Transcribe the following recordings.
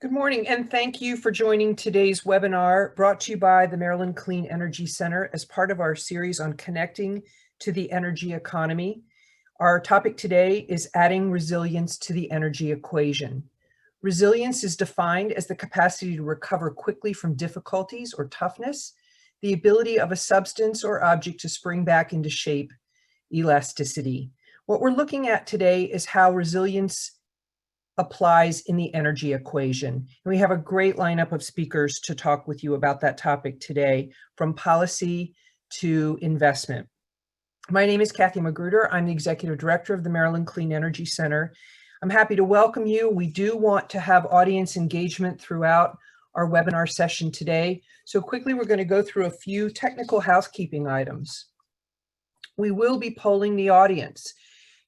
Good morning, and thank you for joining today's webinar brought to you by the Maryland Clean Energy Center as part of our series on connecting to the energy economy. Our topic today is adding resilience to the energy equation. Resilience is defined as the capacity to recover quickly from difficulties or toughness, the ability of a substance or object to spring back into shape, elasticity. What we're looking at today is how resilience applies in the energy equation. And we have a great lineup of speakers to talk with you about that topic today, from policy to investment. My name is Kathy Magruder. I'm the Executive Director of the Maryland Clean Energy Center. I'm happy to welcome you. We do want to have audience engagement throughout our webinar session today. So quickly, we're going to go through a few technical housekeeping items. We will be polling the audience.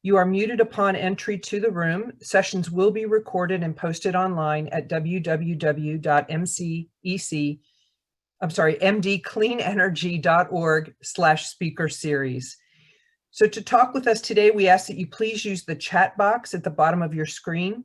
You are muted upon entry to the room. Sessions will be recorded and posted online at mdcleanenergy.org/speaker series. So to talk with us today, we ask that you please use the chat box at the bottom of your screen.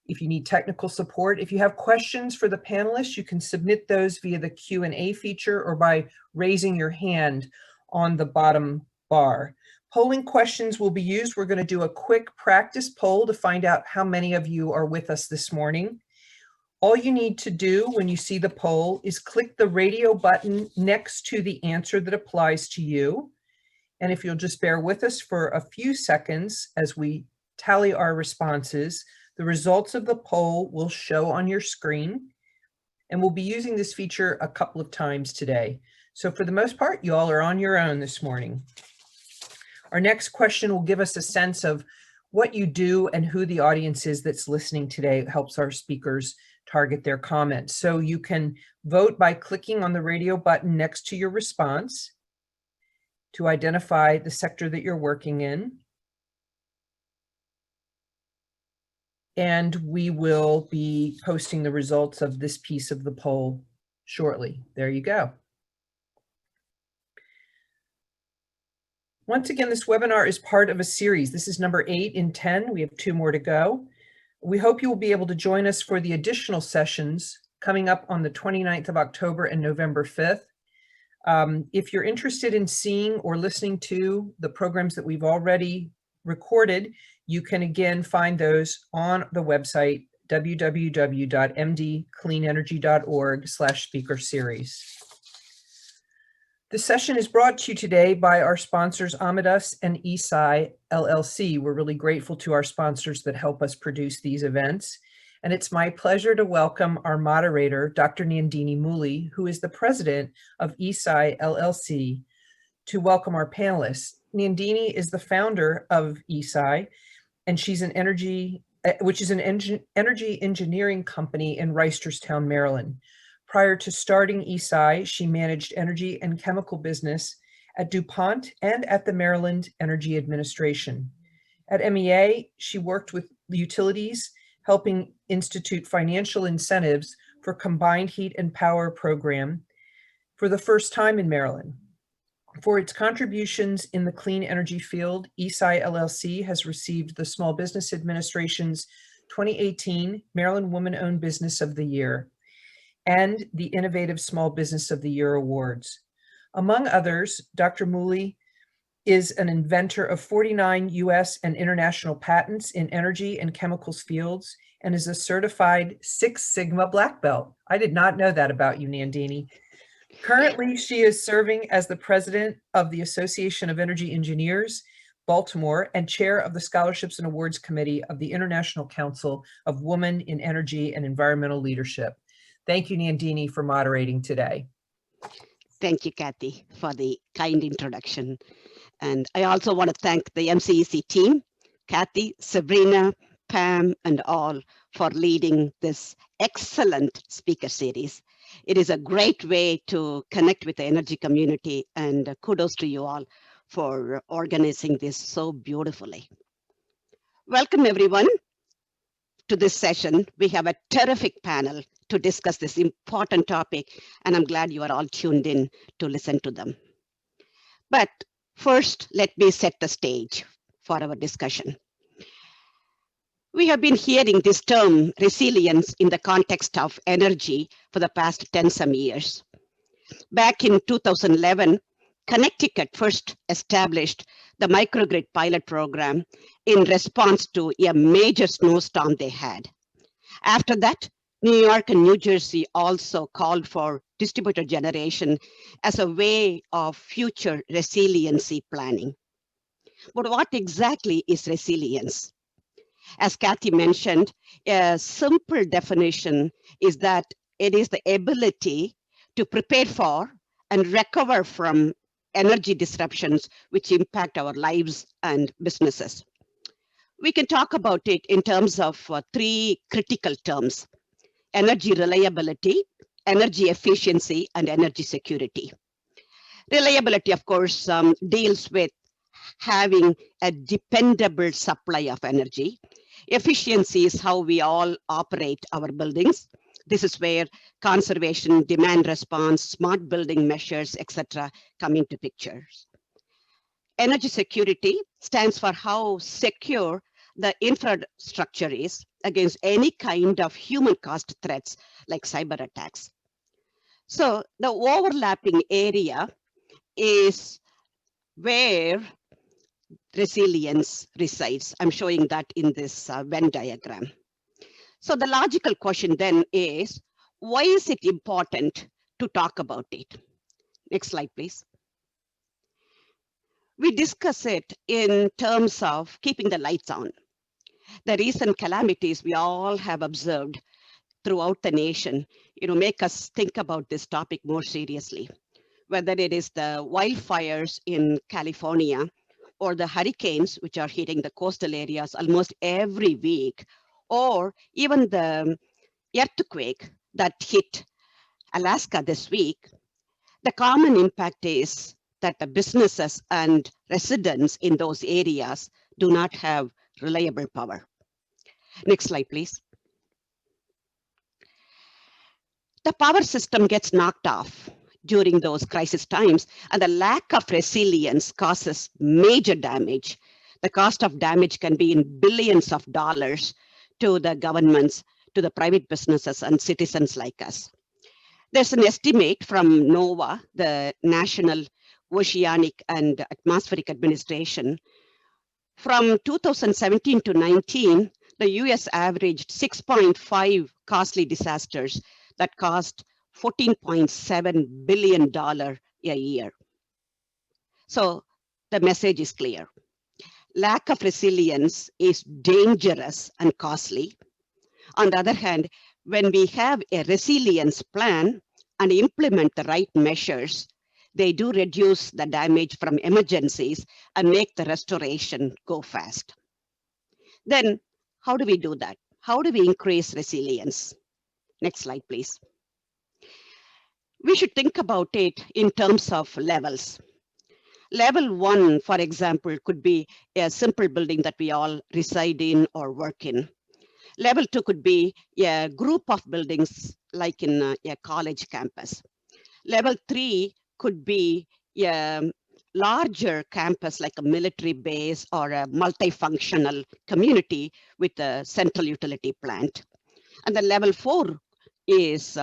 If you need technical support, if you have questions for the panelists, you can submit those via the Q&A feature or by raising your hand on the bottom bar. Polling questions will be used. We're going to do a quick practice poll to find out how many of you are with us this morning. All you need to do when you see the poll is click the radio button next to the answer that applies to you. And if you'll just bear with us for a few seconds as we tally our responses, the results of the poll will show on your screen. And we'll be using this feature a couple of times today. So for the most part, you all are on your own this morning. Our next question will give us a sense of what you do and who the audience is that's listening today. It helps our speakers target their comments. So you can vote by clicking on the radio button next to your response to identify the sector that you're working in. And we will be posting the results of this piece of the poll shortly. There you go. Once again, this webinar is part of a series. This is number 8 in 10. We have 2 more to go. We hope you will be able to join us for the additional sessions coming up on the 29th of October and November 5th. If you're interested in seeing or listening to the programs that we've already recorded, you can again find those on the website, www.mdcleanenergy.org/speaker series. The session is brought to you today by our sponsors, Amidus and eSai, LLC. We're really grateful to our sponsors that help us produce these events. And it's my pleasure to welcome our moderator, Dr. Nandini Mouli, who is the president of eSai, LLC, to welcome our panelists. Nandini is the founder of eSai, and she's an energy engineering company in Reisterstown, Maryland. Prior to starting eSai, she managed energy and chemical business at DuPont and at the Maryland Energy Administration. At MEA, she worked with utilities, helping institute financial incentives for combined heat and power program for the first time in Maryland. For its contributions in the clean energy field, eSai LLC has received the Small Business Administration's 2018 Maryland Woman-Owned Business of the Year and the Innovative Small Business of the Year awards. Among others, Dr. Mouli is an inventor of 49 US and international patents in energy and chemicals fields and is a certified Six Sigma Black Belt. I did not know that about you, Nandini. Currently, she is serving as the president of the Association of Energy Engineers, Baltimore, and chair of the Scholarships and Awards Committee of the International Council of Women in Energy and Environmental Leadership. Thank you, Nandini, for moderating today. Thank you, Kathy, for the kind introduction. And I also want to thank the MCEC team, Kathy, Sabrina, Pam, and all for leading this excellent speaker series. It is a great way to connect with the energy community, and kudos to you all for organizing this so beautifully. Welcome, everyone, to this session. We have a terrific panel to discuss this important topic, and I'm glad you are all tuned in to listen to them. But first, let me set the stage for our discussion. We have been hearing this term resilience in the context of energy for the past 10 some years. Back in 2011, Connecticut first established the microgrid pilot program in response to a major snowstorm they had. After that, New York and New Jersey also called for distributed generation as a way of future resiliency planning. But what exactly is resilience? As Kathy mentioned, a simple definition is that it is the ability to prepare for and recover from energy disruptions which impact our lives and businesses. We can talk about it in terms of three critical terms: energy reliability, energy efficiency, and energy security. Reliability, of course, deals with having a dependable supply of energy. Efficiency is how we all operate our buildings. This is where conservation, demand response, smart building measures, etc. come into pictures. Energy security stands for how secure the infrastructure is against any kind of human-caused threats like cyber attacks. So the overlapping area is where resilience resides. I'm showing that in this Venn diagram. So the logical question then is, why is it important to talk about it? Next slide, please. We discuss it in terms of keeping the lights on. The recent calamities we all have observed throughout the nation, make us think about this topic more seriously. Whether it is the wildfires in California or the hurricanes, which are hitting the coastal areas almost every week, or even the earthquake that hit Alaska this week, the common impact is that the businesses and residents in those areas do not have reliable power. Next slide, please. The power system gets knocked off during those crisis times, and the lack of resilience causes major damage. The cost of damage can be in billions of dollars to the governments, to the private businesses and citizens like us. There's an estimate from NOAA, the National Oceanic and Atmospheric Administration. From 2017 to 19, the US averaged 6.5 costly disasters that cost $14.7 billion a year. So the message is clear. Lack of resilience is dangerous and costly. On the other hand, when we have a resilience plan and implement the right measures, they do reduce the damage from emergencies and make the restoration go fast. Then how do we do that? How do we increase resilience? Next slide, please. We should think about it in terms of levels. Level 1, for example, could be a simple building that we all reside in or work in. Level 2 could be a group of buildings like in a college campus. Level 3 could be a larger campus like a military base or a multifunctional community with a central utility plant. And then level 4 is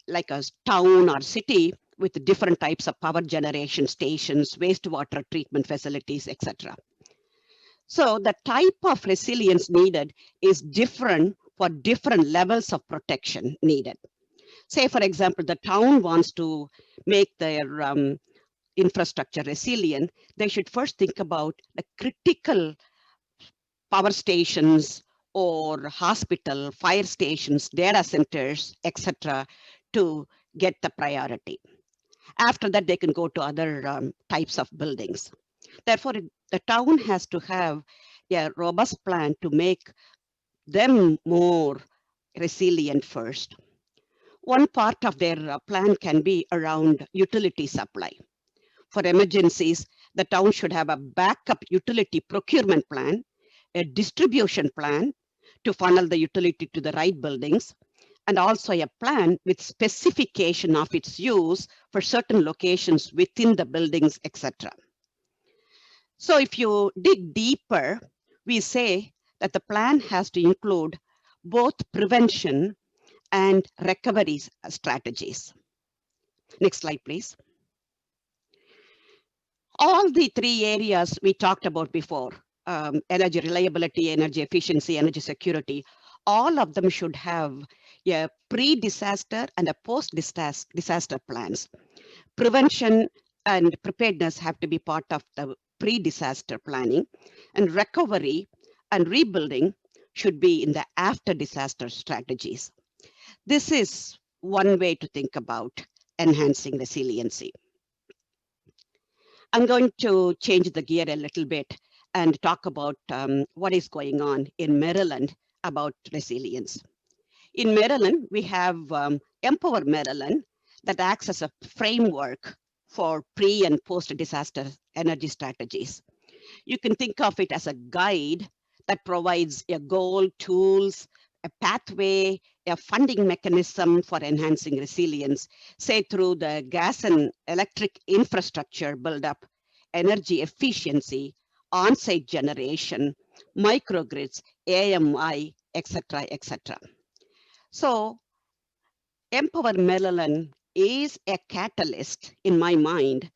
like a town or city with different types of power generation stations, wastewater treatment facilities, etc. So the type of resilience needed is different for different levels of protection needed. Say, for example, the town wants to make their infrastructure resilient. They should first think about the critical power stations or hospital, fire stations, data centers, etc., to get the priority. After that, they can go to other types of buildings. Therefore, the town has to have a robust plan to make them more resilient first. One part of their plan can be around utility supply. For emergencies, the town should have a backup utility procurement plan, a distribution plan to funnel the utility to the right buildings, and also a plan with specification of its use for certain locations within the buildings, etc. So if you dig deeper, we say that the plan has to include both prevention and recovery strategies. Next slide, please. All the three areas we talked about before, energy reliability, energy efficiency, energy security, all of them should have a pre-disaster and a post-disaster plans. Prevention and preparedness have to be part of the pre-disaster planning, and recovery and rebuilding should be in the after-disaster strategies. This is one way to think about enhancing resiliency. I'm going to change the gear a little bit and talk about what is going on in Maryland about resilience. In Maryland, we have Empower Maryland that acts as a framework for pre and post-disaster energy strategies. You can think of it as a guide that provides a goal, tools, a pathway, a funding mechanism for enhancing resilience, say through the gas and electric infrastructure buildup, energy efficiency, on-site generation, microgrids, AMI, etc., etc. So Empower Maryland is a catalyst in my mind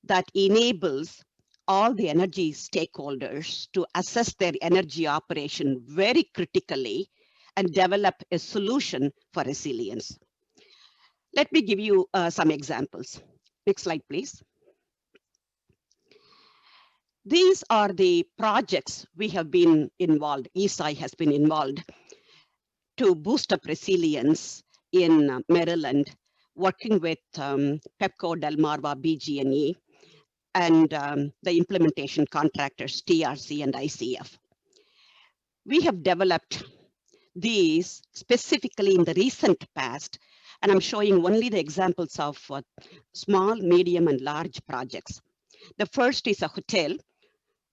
that enables all the energy stakeholders to assess their energy operation very critically and develop a solution for resilience. Let me give you some examples. Next slide, please. These are the projects we have been involved, eSai has been involved to boost up resilience in Maryland, working with Pepco, Delmarva, BG&E, and the implementation contractors, TRC and ICF. We have developed these specifically in the recent past, and I'm showing only the examples of small, medium, and large projects. The first is a hotel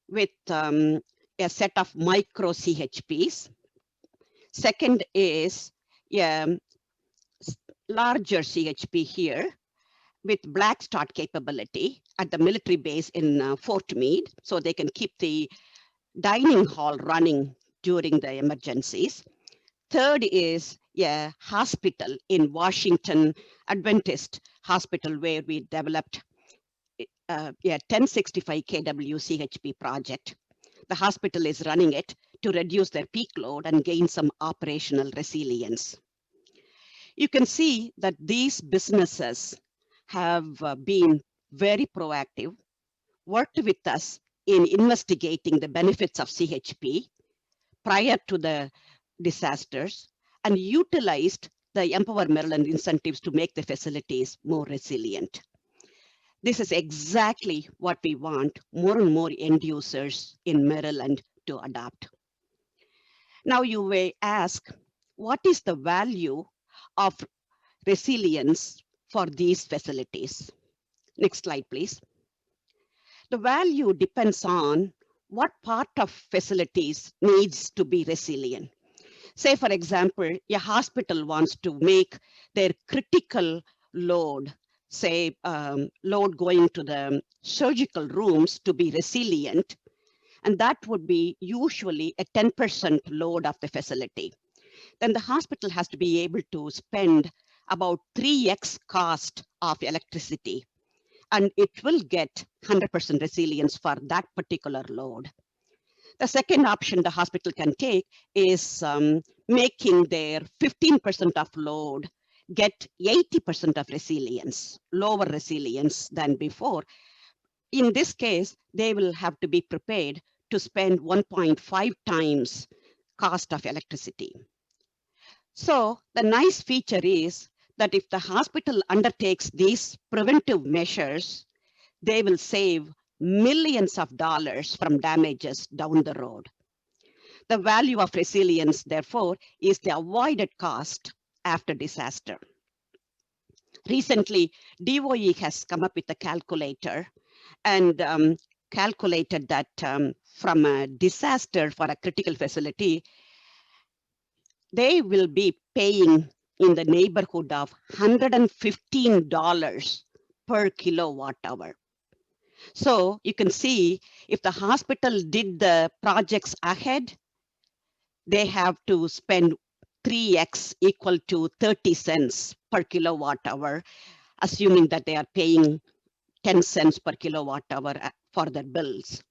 with a set of micro CHPs. Second is a larger CHP here with black start capability at the military base in Fort Meade, so they can keep the dining hall running during the emergencies. Third is a hospital in Washington, Adventist Hospital, where we developed a 1065 kW CHP project. The hospital is running it to reduce their peak load and gain some operational resilience. You can see that these businesses have been very proactive, worked with us in investigating the benefits of CHP prior to the disasters, and utilized the Empower Maryland incentives to make the facilities more resilient. This is exactly what we want more and more end users in Maryland to adopt. Now you may ask, what is the value of resilience for these facilities? Next slide, please. The value depends on what part of facilities needs to be resilient. Say, for example, a hospital wants to make their critical load, say load going to the surgical rooms to be resilient, and that would be usually a 10% load of the facility. Then the hospital has to be able to spend about 3x cost of electricity, and it will get 100% resilience for that particular load. The second option the hospital can take is making their 15% of load get 80% of resilience, lower resilience than before. In this case, they will have to be prepared to spend 1.5 times cost of electricity. So the nice feature is that if the hospital undertakes these preventive measures, they will save millions of dollars from damages down the road. The value of resilience, therefore, is the avoided cost after disaster. Recently, DOE has come up with a calculator and calculated that from a disaster for a critical facility, they will be paying in the neighborhood of $115 per kilowatt hour. So you can see if the hospital did the projects ahead, they have to spend 3x equal to 30 cents per kilowatt hour, assuming that they are paying 10 cents per kilowatt hour for their bills.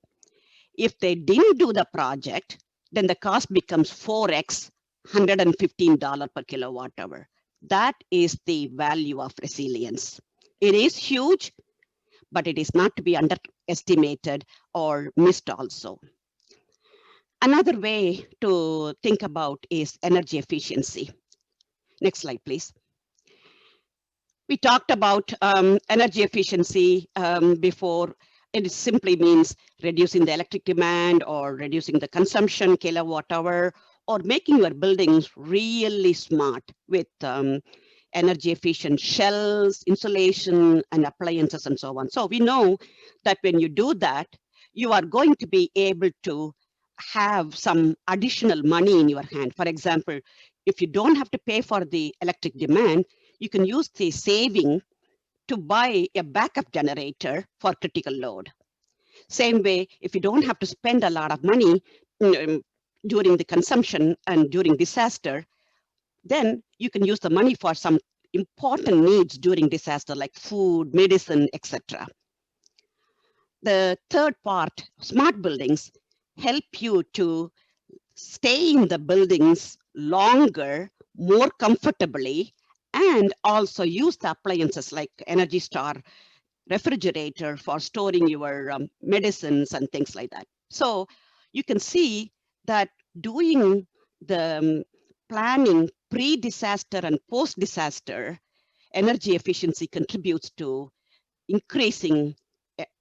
If they didn't do the project, then the cost becomes 4x, $115 per kilowatt hour. That is the value of resilience. It is huge, but it is not to be underestimated or missed also. Another way to think about is energy efficiency. Next slide, please. We talked about energy efficiency before. It simply means reducing the electric demand or reducing the consumption kilowatt hour, or making your buildings really smart with energy efficient shells, insulation, and appliances, and so on. So we know that when you do that, you are going to be able to have some additional money in your hand. For example, if you don't have to pay for the electric demand, you can use the saving to buy a backup generator for critical load. Same way, if you don't have to spend a lot of money during the consumption and during disaster, then you can use the money for some important needs during disaster, like food, medicine, etc. The third part, smart buildings, help you to stay in the buildings longer, more comfortably, and also use the appliances like Energy Star refrigerator for storing your medicines and things like that. So you can see that doing the planning pre-disaster and post-disaster energy efficiency contributes to increasing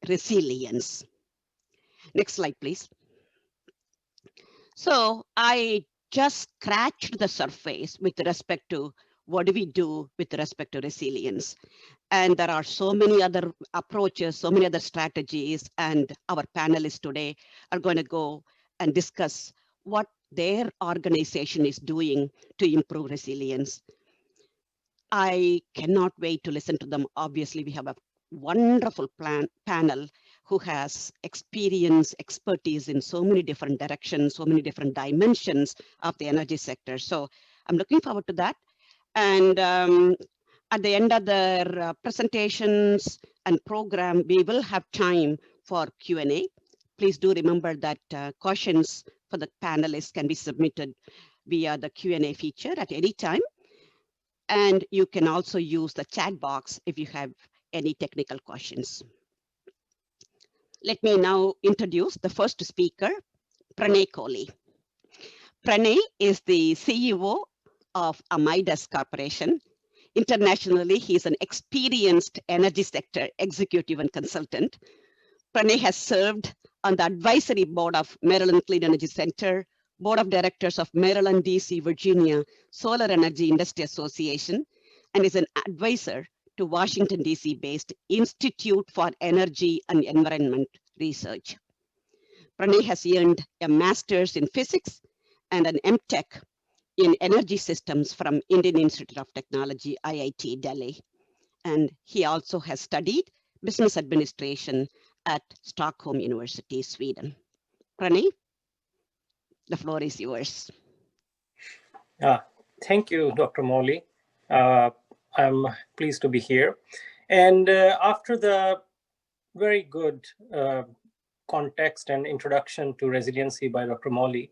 resilience. Next slide, please. So I just scratched the surface with respect to what do we do with respect to resilience. And there are so many other approaches, so many other strategies, and our panelists today are going to go and discuss what their organization is doing to improve resilience. I cannot wait to listen to them. Obviously, we have a wonderful panel who has experience, expertise in so many different directions, so many different dimensions of the energy sector. So I'm looking forward to that. And at the end of their presentations and program, we will have time for Q&A. Please do remember that questions for the panelists can be submitted via the Q&A feature at any time. And you can also use the chat box if you have any technical questions. Let me now introduce the first speaker, Pranay Kohli. Pranay is the CEO of Amidus Corporation. Internationally, he is an experienced energy sector executive and consultant. Pranay has served on the advisory board of Maryland Clean Energy Center, board of directors of Maryland, DC, Virginia Solar Energy Industry Association, and is an advisor to Washington, DC based Institute for Energy and Environment Research. Pranay has earned a master's in physics and an MTech in energy systems from Indian Institute of Technology, IIT Delhi. And he also has studied business administration at Stockholm University, Sweden. Pranay, the floor is yours. Thank you, Dr. Mouli. I'm pleased to be here. And after the very good context and introduction to resiliency by Dr. Mouli,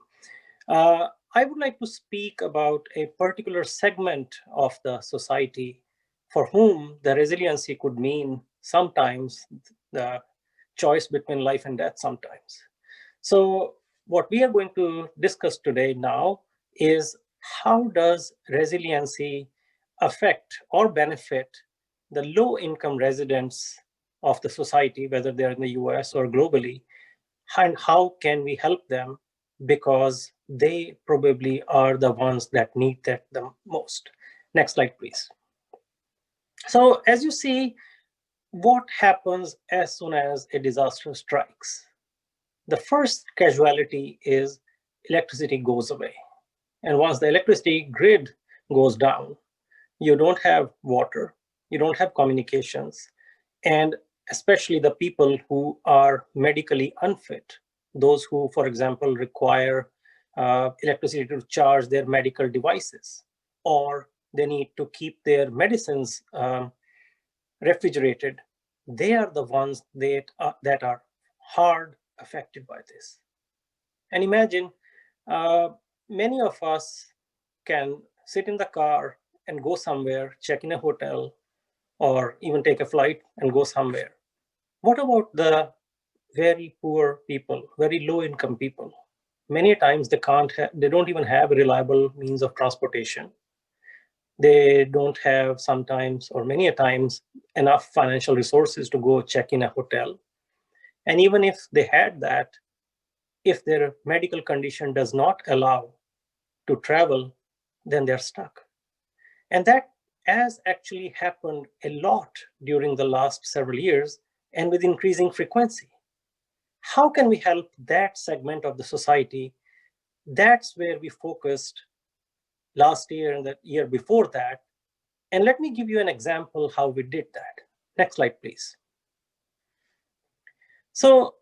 I would like to speak about a particular segment of the society for whom the resiliency could mean sometimes the choice between life and death sometimes. So what we are going to discuss today now is how does resiliency affect or benefit the low-income residents of the society, whether they're in the US or globally, and how can we help them because they probably are the ones that need that the most. Next slide, please. So as you see, what happens as soon as a disaster strikes? The first casualty is electricity goes away. And once the electricity grid goes down, you don't have water, you don't have communications, and especially the people who are medically unfit, those who, for example, require electricity to charge their medical devices, or they need to keep their medicines refrigerated. They are the ones that are hard affected by this. And imagine many of us can sit in the car and go somewhere, check in a hotel, or even take a flight and go somewhere. What about the very poor people, very low income people? Many times they don't even have a reliable means of transportation. They don't have sometimes, or many a times, enough financial resources to go check in a hotel. And even if they had that, if their medical condition does not allow to travel, then they're stuck. And that has actually happened a lot during the last several years and with increasing frequency. How can we help that segment of the society? That's where we focused last year and the year before that. And let me give you an example how we did that. Next slide, please. So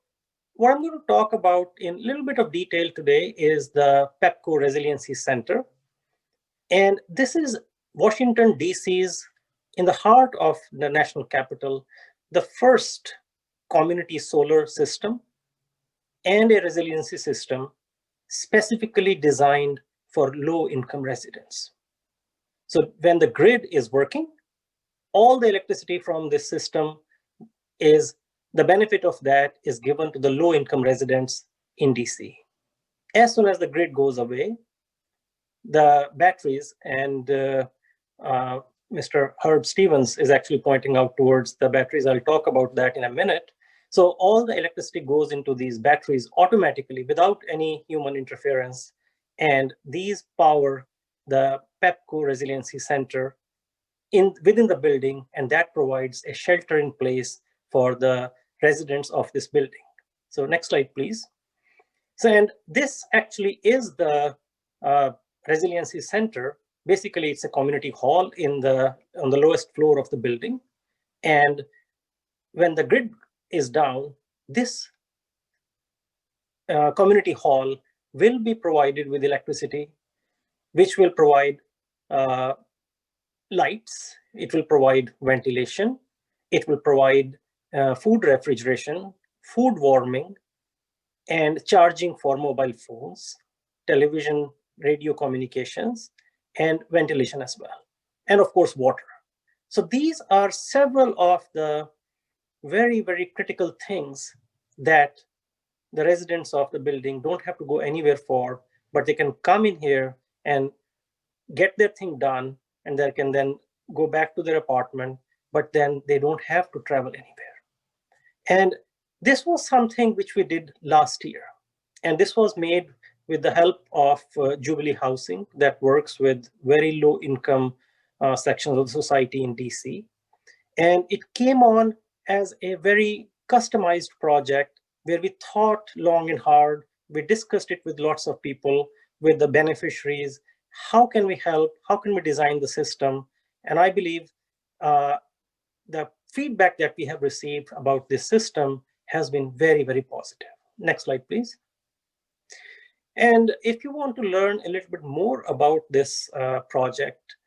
what I'm going to talk about in a little bit of detail today is the PEPCO Resiliency Center. And this is Washington, D.C.'s, in the heart of the national capital, the first community solar system and a resiliency system specifically designed for low-income residents. So when the grid is working, all the electricity from this system is, the benefit of that is given to the low-income residents in DC. As soon as the grid goes away, the batteries, and Mr. Herb Stevens is actually pointing out towards the batteries. I'll talk about that in a minute. So all the electricity goes into these batteries automatically without any human interference. And these power the PEPCO Resiliency Center within the building, and that provides a shelter in place for the residents of this building. So next slide, please. So, and this actually is the Resiliency Center. Basically, it's a community hall on the lowest floor of the building. And when the grid is down, this community hall will be provided with electricity, which will provide lights, it will provide ventilation, it will provide food refrigeration, food warming, and charging for mobile phones, television, radio communications, and ventilation as well. And of course, water. So these are several of the very, very critical things that the residents of the building don't have to go anywhere for, but they can come in here and get their thing done, and they can then go back to their apartment, but then they don't have to travel anywhere. And this was something which we did last year. And this was made with the help of Jubilee Housing that works with very low income sections of the society in DC. And it came on as a very customized project where we thought long and hard. We discussed it with lots of people, with the beneficiaries. How can we help? How can we design the system? And I believe the feedback that we have received about this system has been very, very positive. Next slide, please. And if you want to learn a little bit more about this project,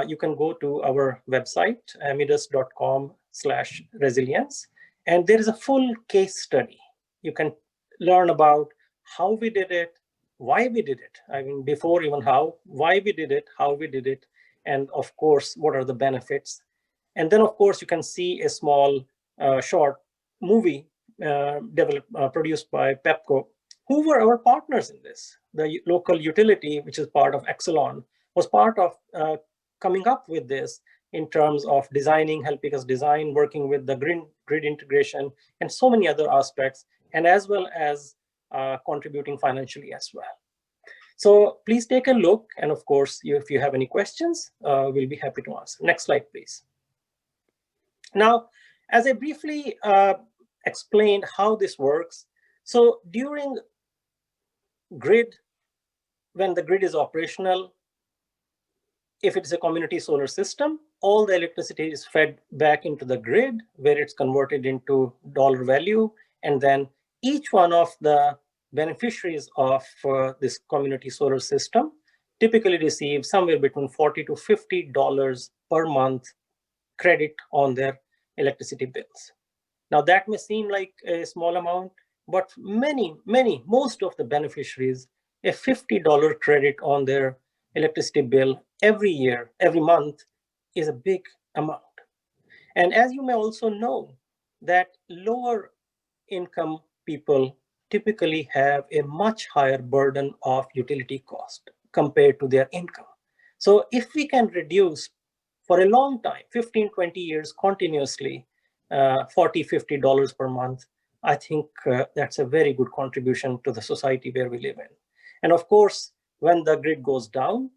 you can go to our website, amidus.com/resilience, and there is a full case study. You can learn about how we did it, why we did it. I mean, before even how, why we did it, how we did it, and of course, what are the benefits. And then, of course, you can see a small short movie produced by PEPCO. Who were our partners in this? The local utility, which is part of Exelon, was part of coming up with this in terms of designing, helping us design, working with the grid integration, and so many other aspects, and as well as contributing financially as well. So please take a look. And of course, if you have any questions, we'll be happy to answer. Next slide, please. Now, as I briefly explained how this works, so during grid, when the grid is operational, if it's a community solar system, all the electricity is fed back into the grid where it's converted into dollar value. And then each one of the beneficiaries of this community solar system typically receive somewhere between $40 to $50 per month credit on their electricity bills. Now that may seem like a small amount, but most of the beneficiaries, a $50 credit on their electricity bill every year, every month, is a big amount. And as you may also know, that lower income people typically have a much higher burden of utility cost compared to their income. So if we can reduce for a long time, 15, 20 years continuously, $40, $50 per month, I think that's a very good contribution to the society where we live in. And of course, when the grid goes down,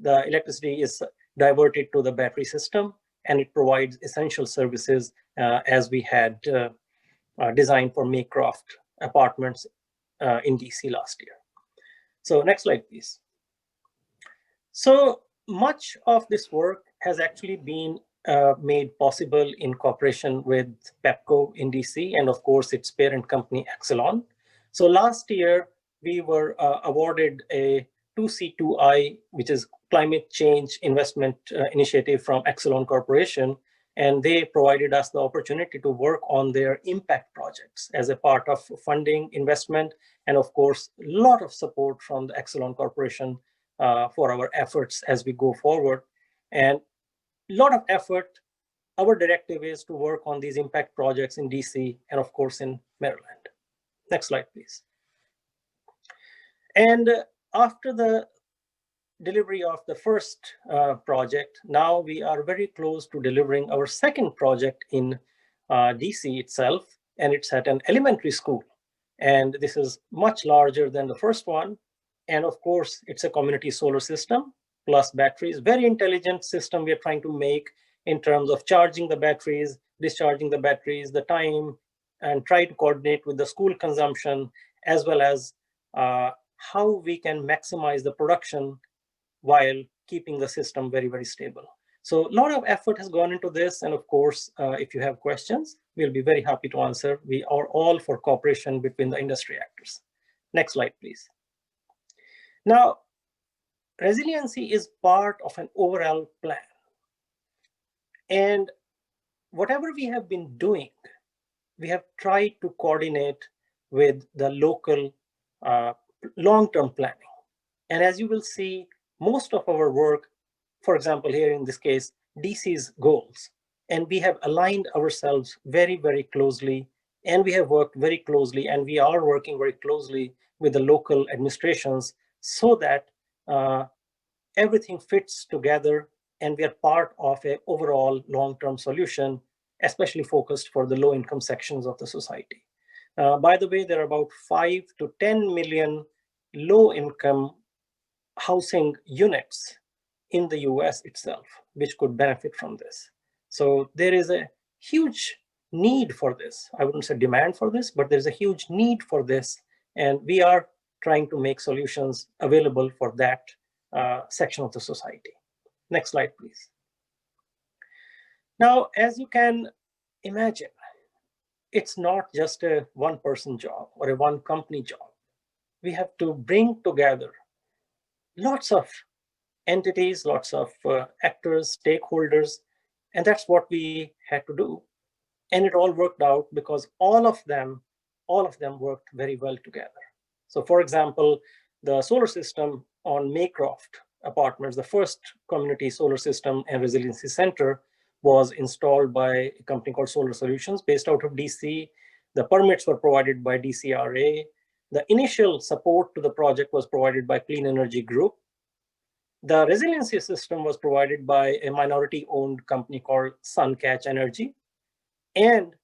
the electricity is diverted to the battery system, and it provides essential services as we had designed for Maycroft apartments in DC last year. So next slide, please. So much of this work has actually been made possible in cooperation with PEPCO in DC and of course its parent company Exelon. So last year we were awarded a 2C2I, which is Climate Change Investment Initiative from Exelon Corporation, and they provided us the opportunity to work on their impact projects as a part of funding, investment, and of course, a lot of support from the Exelon Corporation for our efforts as we go forward. And a lot of effort. Our directive is to work on these impact projects in DC and of course in Maryland. Next slide, please. And after the delivery of the first project, now we are very close to delivering our second project in DC itself, and it's at an elementary school. And this is much larger than the first one. And of course, it's a community solar system plus batteries, very intelligent system we are trying to make in terms of charging the batteries, discharging the batteries, the time, and try to coordinate with the school consumption, as well as how we can maximize the production while keeping the system very, very stable. So a lot of effort has gone into this. And of course, if you have questions, we'll be very happy to answer. We are all for cooperation between the industry actors. Next slide, please. Now, resiliency is part of an overall plan. And whatever we have been doing, we have tried to coordinate with the local long-term planning. And as you will see, most of our work, for example, here in this case, DC's goals, and we have aligned ourselves very, very closely, and we have worked very closely, and we are working very closely with the local administrations so that everything fits together and we are part of an overall long-term solution, especially focused for the low-income sections of the society. By the way, there are about 5 to 10 million low-income housing units in the US itself, which could benefit from this. So there is a huge need for this. I wouldn't say demand for this, but there's a huge need for this. And we are trying to make solutions available for that section of the society. Next slide, please. Now, as you can imagine, it's not just a one-person job or a one-company job. We have to bring together lots of entities, lots of actors, stakeholders, and that's what we had to do. And it all worked out because all of them worked very well together. So for example, the solar system on Maycroft apartments, the first community solar system and resiliency center, was installed by a company called Solar Solutions based out of DC. The permits were provided by DCRA. The initial support to the project was provided by Clean Energy Group. The resiliency system was provided by a minority-owned company called SunCatch Energy. And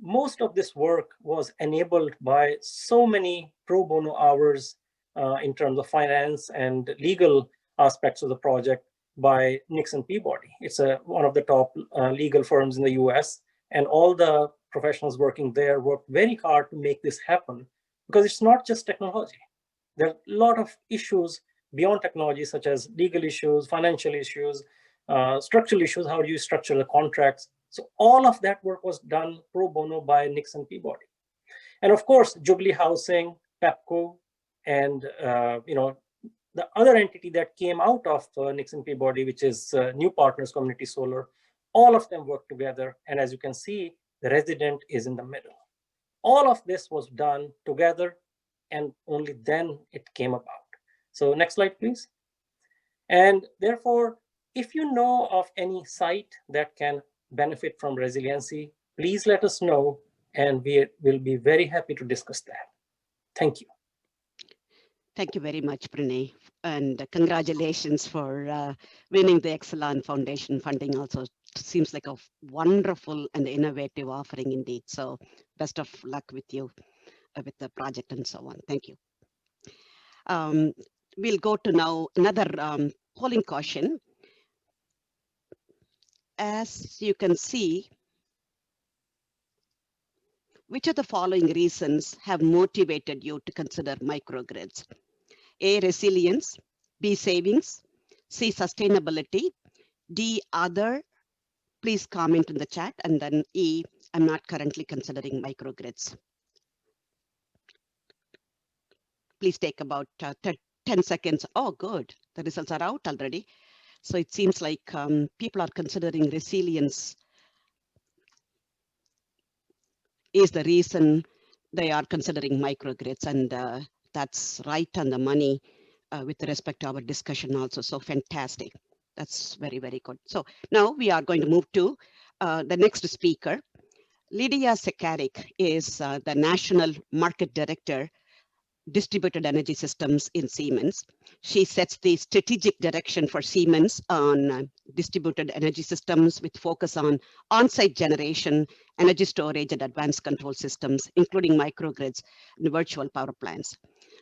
most of this work was enabled by so many pro bono hours in terms of finance and legal aspects of the project by Nixon Peabody. It's one of the top legal firms in the US, and all the professionals working there worked very hard to make this happen, because it's not just technology. There are a lot of issues beyond technology, such as legal issues, financial issues, structural issues, how do you structure the contracts? So all of that work was done pro bono by Nixon Peabody. And of course, Jubilee Housing, PEPCO, and the other entity that came out of Nixon Peabody, which is New Partners Community Solar. All of them work together, and as you can see, the resident is in the middle. All of this was done together, and only then it came about. So next slide, please. And therefore, if you know of any site that can benefit from resiliency, please let us know, and we will be very happy to discuss that. Thank you. Thank you very much, Pranay, and congratulations for winning the Excellent Foundation funding. Also seems like a wonderful and innovative offering indeed. So best of luck with you with the project and so on. Thank you. We'll go to now another polling question. As you can see, which of the following reasons have motivated you to consider microgrids? A, resilience, B, savings, C, sustainability, D, other. Please comment in the chat, and then E, I'm not currently considering microgrids. Please take about 10 seconds. Oh, good. The results are out already. So it seems like people are considering resilience is the reason they are considering microgrids, and that's right on the money with respect to our discussion also. So fantastic. That's very, very good. So now we are going to move to the next speaker. Lidija Sekaric is the National Market Director, Distributed Energy Systems in Siemens. She sets the strategic direction for Siemens on distributed energy systems with focus on on-site generation, energy storage, and advanced control systems, including microgrids and virtual power plants.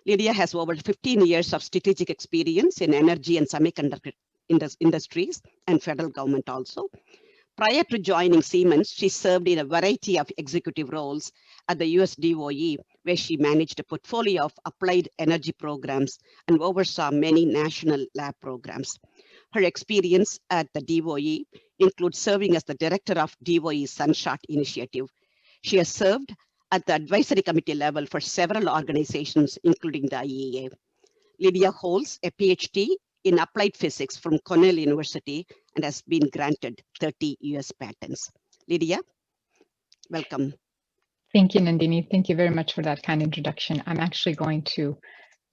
Lidija has over 15 years of strategic experience in energy and semiconductor industries and federal government also. Prior to joining Siemens, she served in a variety of executive roles at the US DOE, where she managed a portfolio of applied energy programs and oversaw many national lab programs. Her experience at the DOE includes serving as the director of DOE's Sunshot Initiative. She has served at the advisory committee level for several organizations, including the IEA. Lidija holds a PhD in applied physics from Cornell University and has been granted 30 US patents. Lidija, welcome. Thank you, Nandini. Thank you very much for that kind introduction. I'm actually going to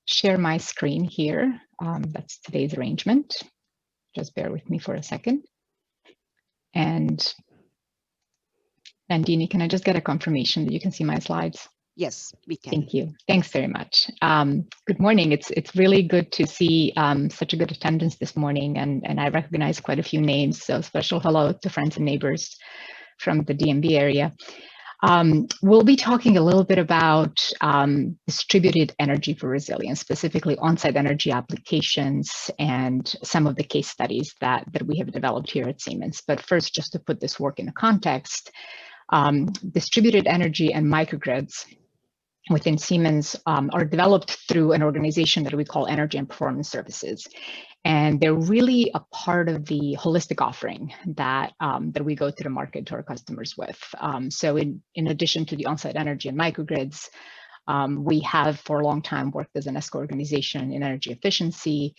share my screen here. That's today's arrangement. Just bear with me for a second. And Nandini, can I just get a confirmation that you can see my slides? Yes, we can. Thank you. Thanks very much. Good morning. It's really good to see such a good attendance this morning, and I recognize quite a few names. So special hello to friends and neighbors from the DMV area. We'll be talking a little bit about distributed energy for resilience, specifically on-site energy applications and some of the case studies that we have developed here at Siemens. But first, just to put this work in a context, distributed energy and microgrids within Siemens are developed through an organization that we call Energy and Performance Services. And they're really a part of the holistic offering that, that we go to the market to our customers with. So in addition to the on-site energy and microgrids, we have for a long time worked as an ESCO organization in energy efficiency,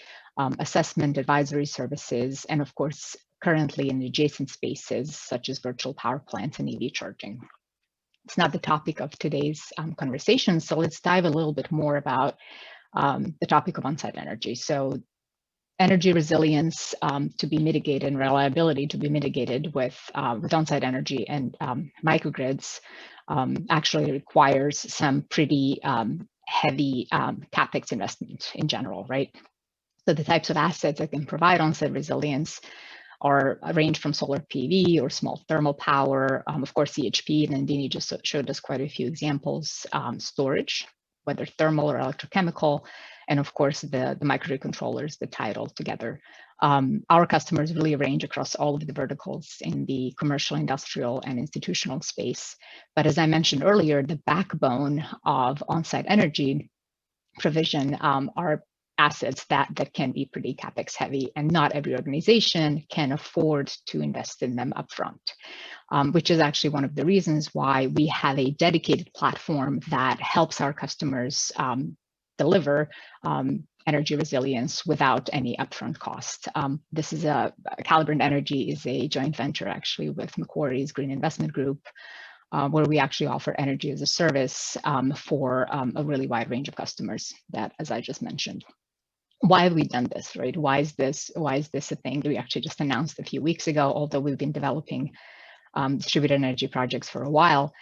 assessment, advisory services, and of course, currently in adjacent spaces such as virtual power plants and EV charging. It's not the topic of today's conversation, so let's dive a little bit more about the topic of on-site energy. So energy resilience to be mitigated and reliability to be mitigated with on-site energy and microgrids actually requires some pretty heavy CapEx investment in general, right? So the types of assets that can provide on-site resilience are range from solar PV or small thermal power, of course, CHP, and Nandini just showed us quite a few examples, storage, whether thermal or electrochemical, and of course, the microgrid controllers that tie it all together. Our customers really range across all of the verticals in the commercial, industrial, and institutional space. But as I mentioned earlier, the backbone of on-site energy provision are assets that can be pretty capex heavy, and not every organization can afford to invest in them upfront, which is actually one of the reasons why we have a dedicated platform that helps our customers deliver energy resilience without any upfront cost. This is Calibrant Energy is a joint venture actually with Macquarie's Green Investment Group, where we actually offer energy as a service for a really wide range of customers that, as I just mentioned. Why have we done this, right? Why is this a thing that we actually just announced a few weeks ago, although we've been developing distributed energy projects for a while?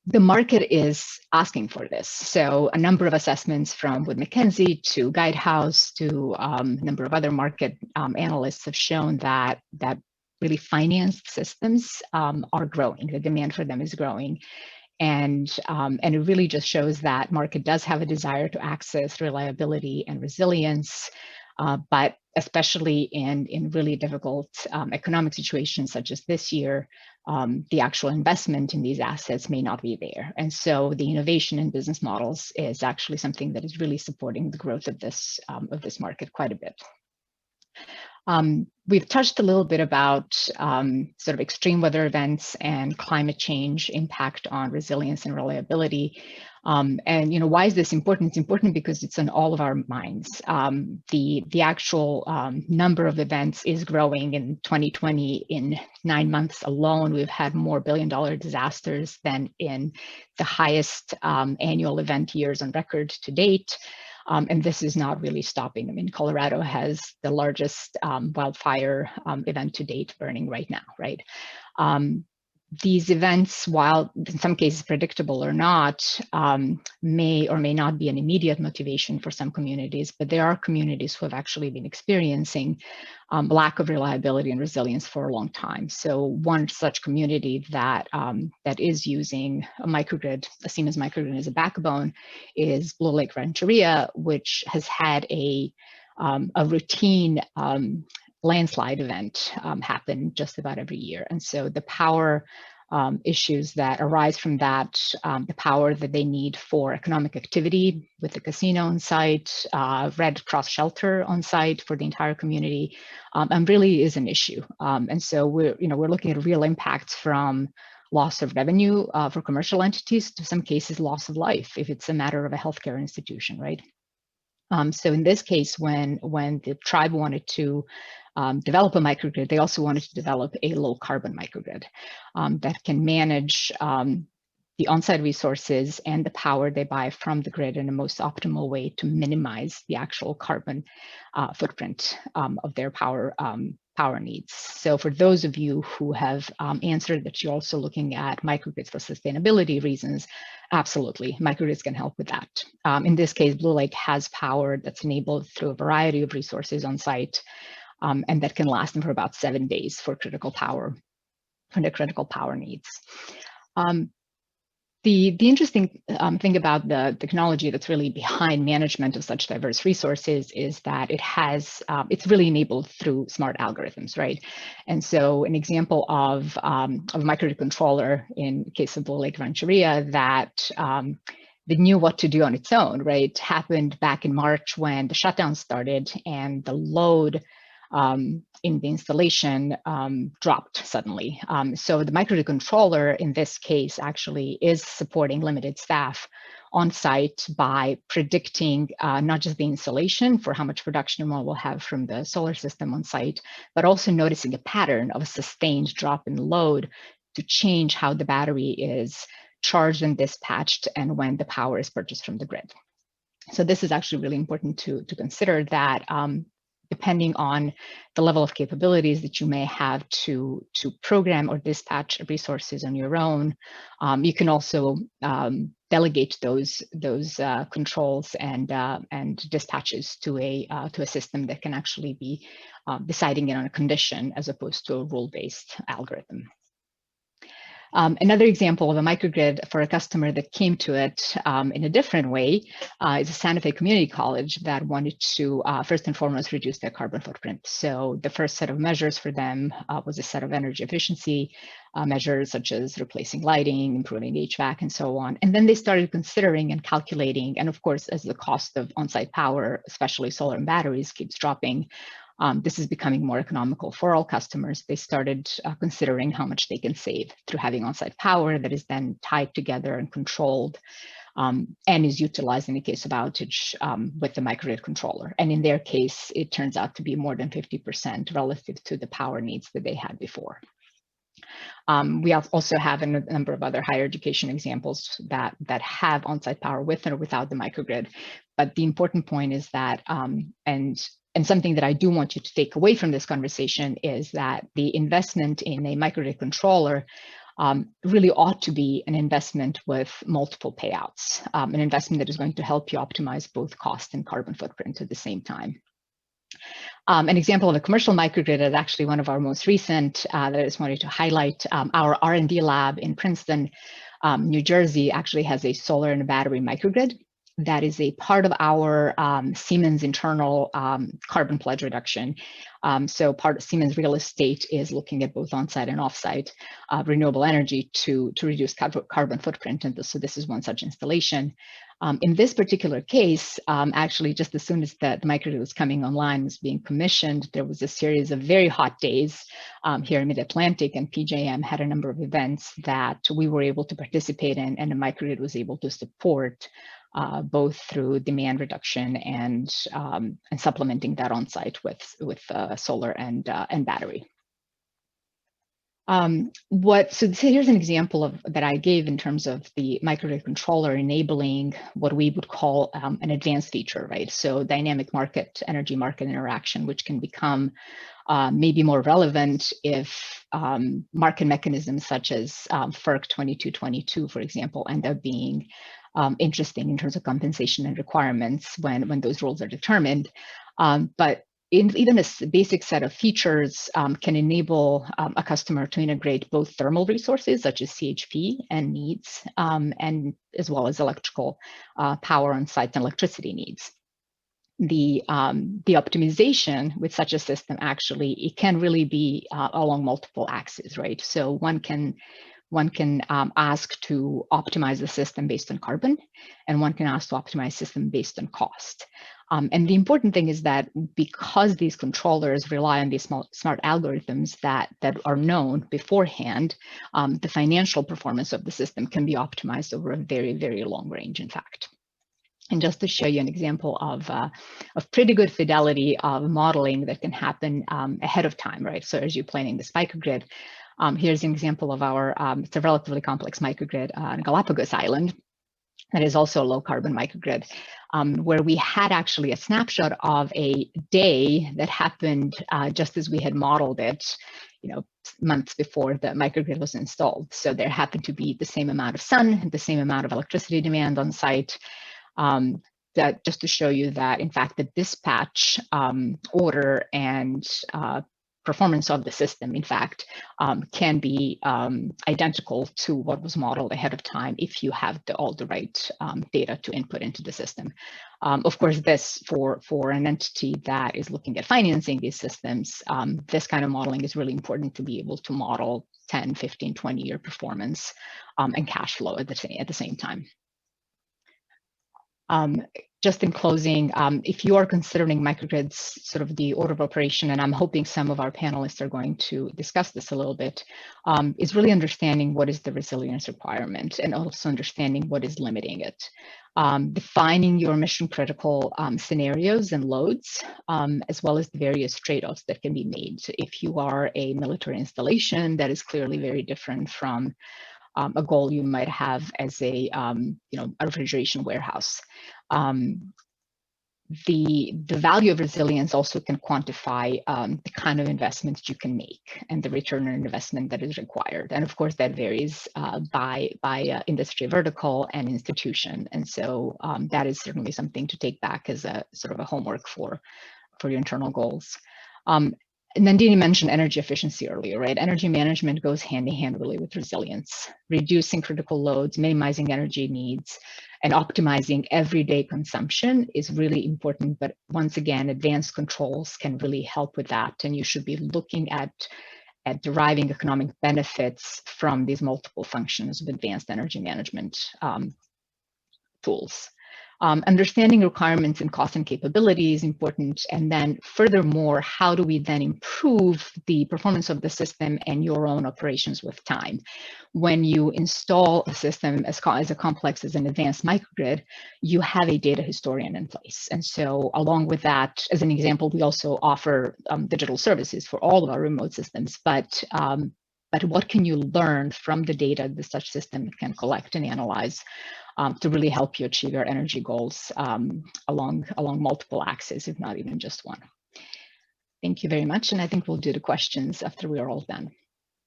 The market is asking for this. So a number of assessments from Wood Mackenzie to Guidehouse to a number of other market analysts have shown that really financed systems are growing. The demand for them is growing. And it really just shows that market does have a desire to access reliability and resilience, but especially in really difficult economic situations such as this year, the actual investment in these assets may not be there. And so the innovation in business models is actually something that is really supporting the growth of this market quite a bit. We've touched a little bit about sort of extreme weather events and climate change impact on resilience and reliability. And why is this important? It's important because it's on all of our minds. The actual number of events is growing. In 2020, in 9 months alone, we've had more billion-dollar disasters than in the highest annual event years on record to date. And this is not really stopping. I mean, Colorado has the largest wildfire event to date burning right now, right? These events, while in some cases predictable or not, may or may not be an immediate motivation for some communities, but there are communities who have actually been experiencing lack of reliability and resilience for a long time. So one such community that is using a microgrid, a Siemens microgrid as a backbone, is Blue Lake Rancheria, which has had a routine landslide event happen just about every year. And so the power issues that arise from that, the power that they need for economic activity with the casino on site, Red Cross shelter on site for the entire community, really is an issue. And so we're looking at real impacts from loss of revenue for commercial entities, to some cases loss of life if it's a matter of a healthcare institution, right? So in this case, when the tribe wanted to develop a microgrid, they also wanted to develop a low carbon microgrid that can manage the on-site resources and the power they buy from the grid in the most optimal way to minimize the actual carbon footprint of their power needs. So for those of you who have answered that you're also looking at microgrids for sustainability reasons, absolutely, microgrids can help with that. In this case, Blue Lake has power that's enabled through a variety of resources on site, and that can last them for about 7 days for critical power, for their critical power needs. The interesting thing about the technology that's really behind management of such diverse resources is that it's really enabled through smart algorithms, right? And so an example of a microgrid controller in the case of Blue Lake Rancheria that knew what to do on its own, right, happened back in March when the shutdown started and the load in the installation dropped suddenly. So the microgrid controller in this case actually is supporting limited staff on site by predicting not just the installation for how much production one will have from the solar system on site, but also noticing a pattern of a sustained drop in load to change how the battery is charged and dispatched and when the power is purchased from the grid. So this is actually really important to consider that depending on the level of capabilities that you may have to program or dispatch resources on your own, you can also delegate those controls and dispatches to a system that can actually be deciding it on a condition as opposed to a rule-based algorithm. Another example of a microgrid for a customer that came to it in a different way is a Santa Fe Community College that wanted to first and foremost reduce their carbon footprint. So the first set of measures for them was a set of energy efficiency measures such as replacing lighting, improving HVAC, and so on. And then they started considering and calculating, and of course, as the cost of on-site power, especially solar and batteries, keeps dropping, this is becoming more economical for all customers. They started considering how much they can save through having on-site power that is then tied together and controlled and is utilized in the case of outage with the microgrid controller. And in their case, it turns out to be more than 50% relative to the power needs that they had before. We also have a number of other higher education examples that have on-site power with or without the microgrid. But the important point is that, and something that I do want you to take away from this conversation is that the investment in a microgrid controller really ought to be an investment with multiple payouts, an investment that is going to help you optimize both cost and carbon footprint at the same time. An example of a commercial microgrid is actually one of our most recent that I just wanted to highlight. Our R&D lab in Princeton, New Jersey, actually has a solar and a battery microgrid that is a part of our Siemens internal carbon pledge reduction. So part of Siemens real estate is looking at both on-site and off-site renewable energy to reduce carbon footprint. And so this is one such installation. In this particular case, actually, just as soon as the microgrid was coming online, was being commissioned, there was a series of very hot days here in Mid-Atlantic, and PJM had a number of events that we were able to participate in, and the microgrid was able to support both through demand reduction and supplementing that on-site with solar and battery. So here's an example that I gave in terms of the microgrid controller enabling what we would call an advanced feature, right? So dynamic energy market interaction, which can become maybe more relevant if market mechanisms such as FERC 2222, for example, end up being interesting in terms of compensation and requirements when those rules are determined. But even a basic set of features can enable a customer to integrate both thermal resources such as CHP and needs, and as well as electrical power on site and electricity needs. The optimization with such a system actually, it can really be along multiple axes, right? So one can ask to optimize the system based on carbon, and one can ask to optimize system based on cost. And the important thing is that because these controllers rely on these smart algorithms that are known beforehand, the financial performance of the system can be optimized over a very, very long range, in fact. And just to show you an example of pretty good fidelity of modeling that can happen ahead of time, right? So as you're planning this microgrid, here's an example of our, it's a relatively complex microgrid on Galapagos Island that is also a low carbon microgrid, where we had actually a snapshot of a day that happened just as we had modeled it, months before the microgrid was installed. So there happened to be the same amount of sun, the same amount of electricity demand on site. That just to show you that, in fact, the dispatch order and performance of the system, in fact, can be identical to what was modeled ahead of time if you have all the right data to input into the system. Of course, this for an entity that is looking at financing these systems, this kind of modeling is really important to be able to model 10, 15, 20-year performance and cash flow at the same time. Just in closing, if you are considering microgrids, sort of the order of operation, and I'm hoping some of our panelists are going to discuss this a little bit, is really understanding what is the resilience requirement and also understanding what is limiting it. Defining your mission critical scenarios and loads, as well as the various trade-offs that can be made. So if you are a military installation, that is clearly very different from a goal you might have as a refrigeration warehouse. The value of resilience also can quantify the kind of investments you can make and the return on investment that is required. And of course, that varies by industry vertical and institution. And so that is certainly something to take back as a sort of a homework for your internal goals. Nandini mentioned energy efficiency earlier, right? Energy management goes hand in hand really with resilience, reducing critical loads, minimizing energy needs, and optimizing everyday consumption is really important. But once again, advanced controls can really help with that. And you should be looking at deriving economic benefits from these multiple functions of advanced energy management tools. Understanding requirements and cost and capability is important. And then furthermore, how do we then improve the performance of the system and your own operations with time? When you install a system as complex as an advanced microgrid, you have a data historian in place. And so along with that, as an example, we also offer digital services for all of our remote systems. But what can you learn from the data that such system can collect and analyze to really help you achieve your energy goals along multiple axes, if not even just one? Thank you very much. And I think we'll do the questions after we are all done.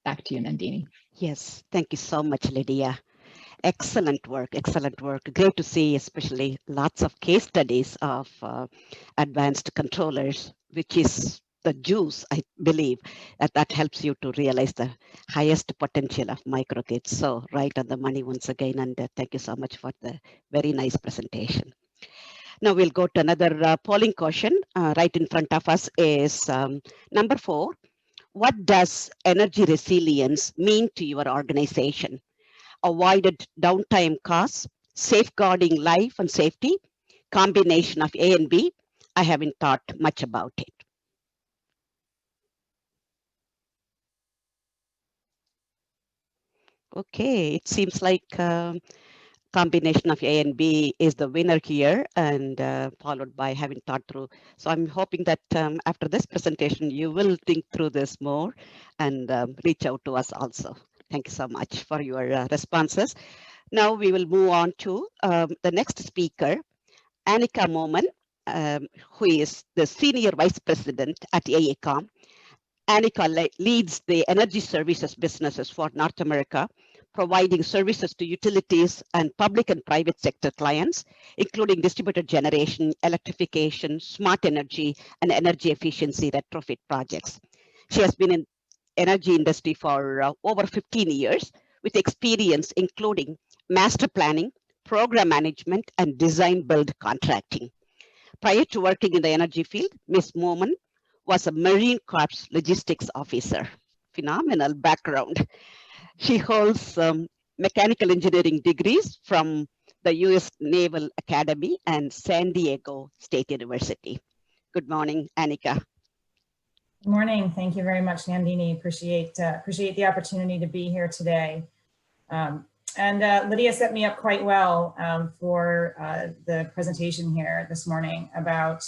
Back to you, Nandini. Yes, thank you so much, Lidija. Excellent work, excellent work. Great to see, especially lots of case studies of advanced controllers, which is the juice, I believe, that helps you to realize the highest potential of microgrids. So right on the money once again, and thank you so much for the very nice presentation. Now we'll go to another polling question. Right in front of us is number 4. What does energy resilience mean to your organization? Avoided downtime costs, safeguarding life and safety, combination of A and B? I haven't thought much about it. Okay, it seems like combination of A and B is the winner here, and followed by having thought through. So I'm hoping that after this presentation, you will think through this more and reach out to us also. Thank you so much for your responses. Now we will move on to the next speaker, Annika Moman, who is the Senior Vice President at AECOM. Annika leads the energy services businesses for North America, providing services to utilities and public and private sector clients, including distributed generation, electrification, smart energy, and energy efficiency retrofit projects. She has been in energy industry for over 15 years, with experience including master planning, program management, and design build contracting. Prior to working in the energy field, Ms. Moman was a Marine Corps logistics officer. Phenomenal background. She holds mechanical engineering degrees from the U.S. Naval Academy and San Diego State University. Good morning, Annika. Good morning. Thank you very much, Nandini. Appreciate the opportunity to be here today. And Lidija set me up quite well for the presentation here this morning about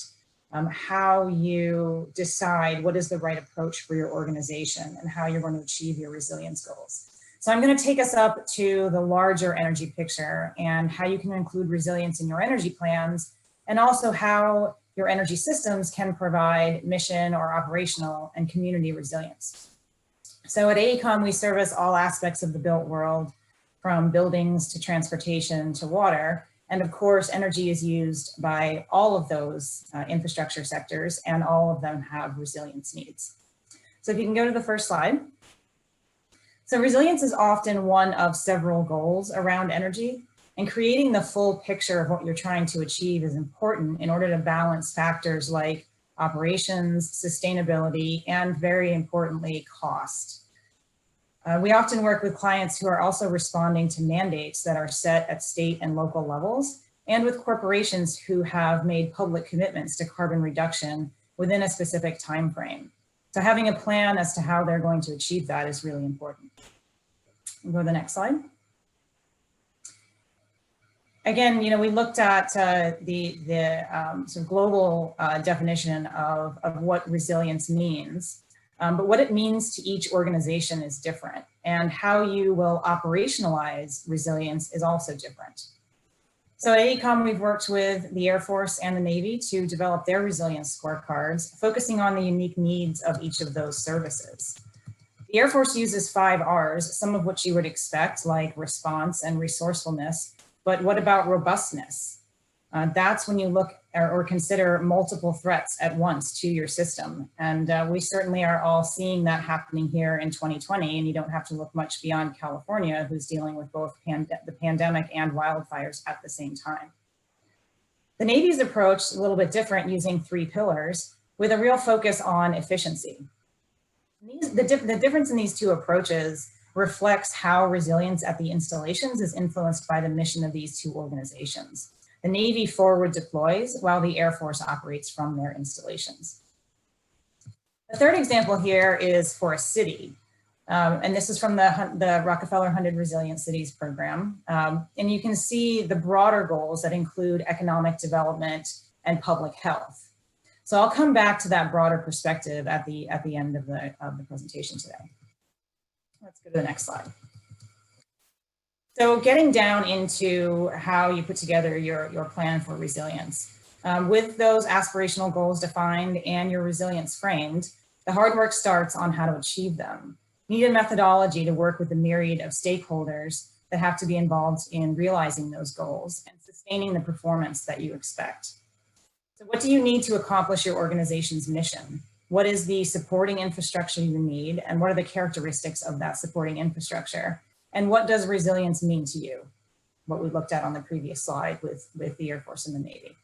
how you decide what is the right approach for your organization and how you're going to achieve your resilience goals. So I'm going to take us up to the larger energy picture and how you can include resilience in your energy plans, and also how your energy systems can provide mission or operational and community resilience. So at AECOM, we service all aspects of the built world, from buildings to transportation to water. And of course, energy is used by all of those infrastructure sectors, and all of them have resilience needs. So if you can go to the first slide. So resilience is often one of several goals around energy, and creating the full picture of what you're trying to achieve is important in order to balance factors like operations, sustainability, and very importantly, cost. We often work with clients who are also responding to mandates that are set at state and local levels, and with corporations who have made public commitments to carbon reduction within a specific time frame. So having a plan as to how they're going to achieve that is really important. We'll go to the next slide. Again, we looked at the sort of global definition of what resilience means. But what it means to each organization is different, and how you will operationalize resilience is also different. So at AECOM, we've worked with the Air Force and the Navy to develop their resilience scorecards, focusing on the unique needs of each of those services. The Air Force uses 5 R's, some of which you would expect, like response and resourcefulness. But what about robustness? That's when you look or consider multiple threats at once to your system. And we certainly are all seeing that happening here in 2020, and you don't have to look much beyond California, who's dealing with both the pandemic and wildfires at the same time. The Navy's approach is a little bit different, using 3 pillars with a real focus on efficiency. The difference in these 2 approaches reflects how resilience at the installations is influenced by the mission of these 2 organizations. The Navy forward deploys while the Air Force operates from their installations. The third example here is for a city. And this is from the Rockefeller 100 Resilient Cities program. And you can see the broader goals that include economic development and public health. So I'll come back to that broader perspective at the end of the presentation today. Let's go to the next slide. So getting down into how you put together your plan for resilience. With those aspirational goals defined and your resilience framed, the hard work starts on how to achieve them. You need a methodology to work with the myriad of stakeholders that have to be involved in realizing those goals and sustaining the performance that you expect. So what do you need to accomplish your organization's mission? What is the supporting infrastructure you need? And what are the characteristics of that supporting infrastructure? And what does resilience mean to you? What we looked at on the previous slide with the Air Force and the Navy.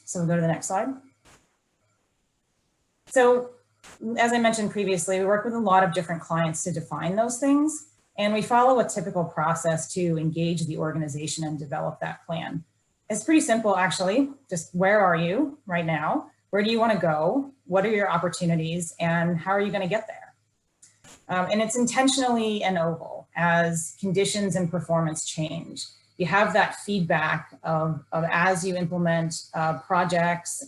So we'll go to the next slide. So as I mentioned previously, we work with a lot of different clients to define those things. And we follow a typical process to engage the organization and develop that plan. It's pretty simple, actually. Just where are you right now? Where do you want to go? What are your opportunities? And how are you going to get there? And it's intentionally an oval as conditions and performance change. You have that feedback of as you implement projects,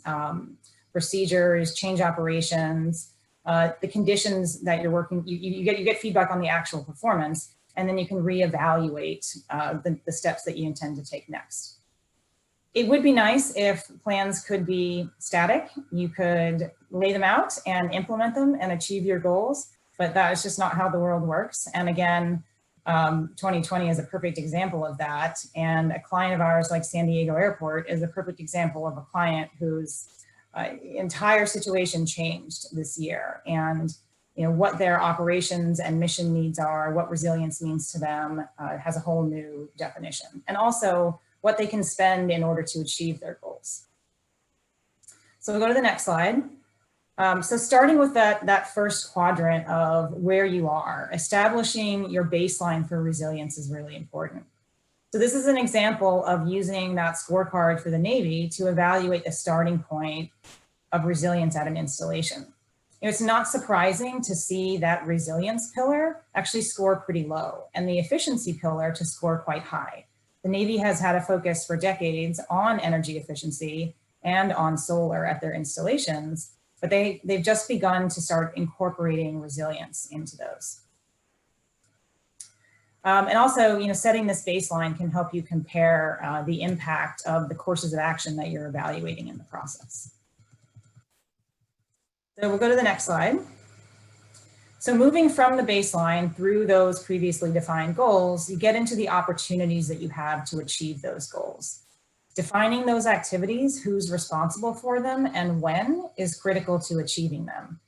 procedures, change operations, the conditions that you're working, you get feedback on the actual performance, and then you can reevaluate the steps that you intend to take next. It would be nice if plans could be static. You could lay them out and implement them and achieve your goals, but that is just not how the world works. And again, 2020 is a perfect example of that. And a client of ours like San Diego Airport is a perfect example of a client whose entire situation changed this year. And what their operations and mission needs are, what resilience means to them has a whole new definition. And also what they can spend in order to achieve their goals. So we'll go to the next slide. So starting with that first quadrant of where you are, establishing your baseline for resilience is really important. So this is an example of using that scorecard for the Navy to evaluate the starting point of resilience at an installation. It's not surprising to see that resilience pillar actually score pretty low and the efficiency pillar to score quite high. The Navy has had a focus for decades on energy efficiency and on solar at their installations, but they've just begun to start incorporating resilience into those. And also, setting this baseline can help you compare the impact of the courses of action that you're evaluating in the process. So we'll go to the next slide. So moving from the baseline through those previously defined goals, you get into the opportunities that you have to achieve those goals. Defining those activities, who's responsible for them and when, is critical to achieving them.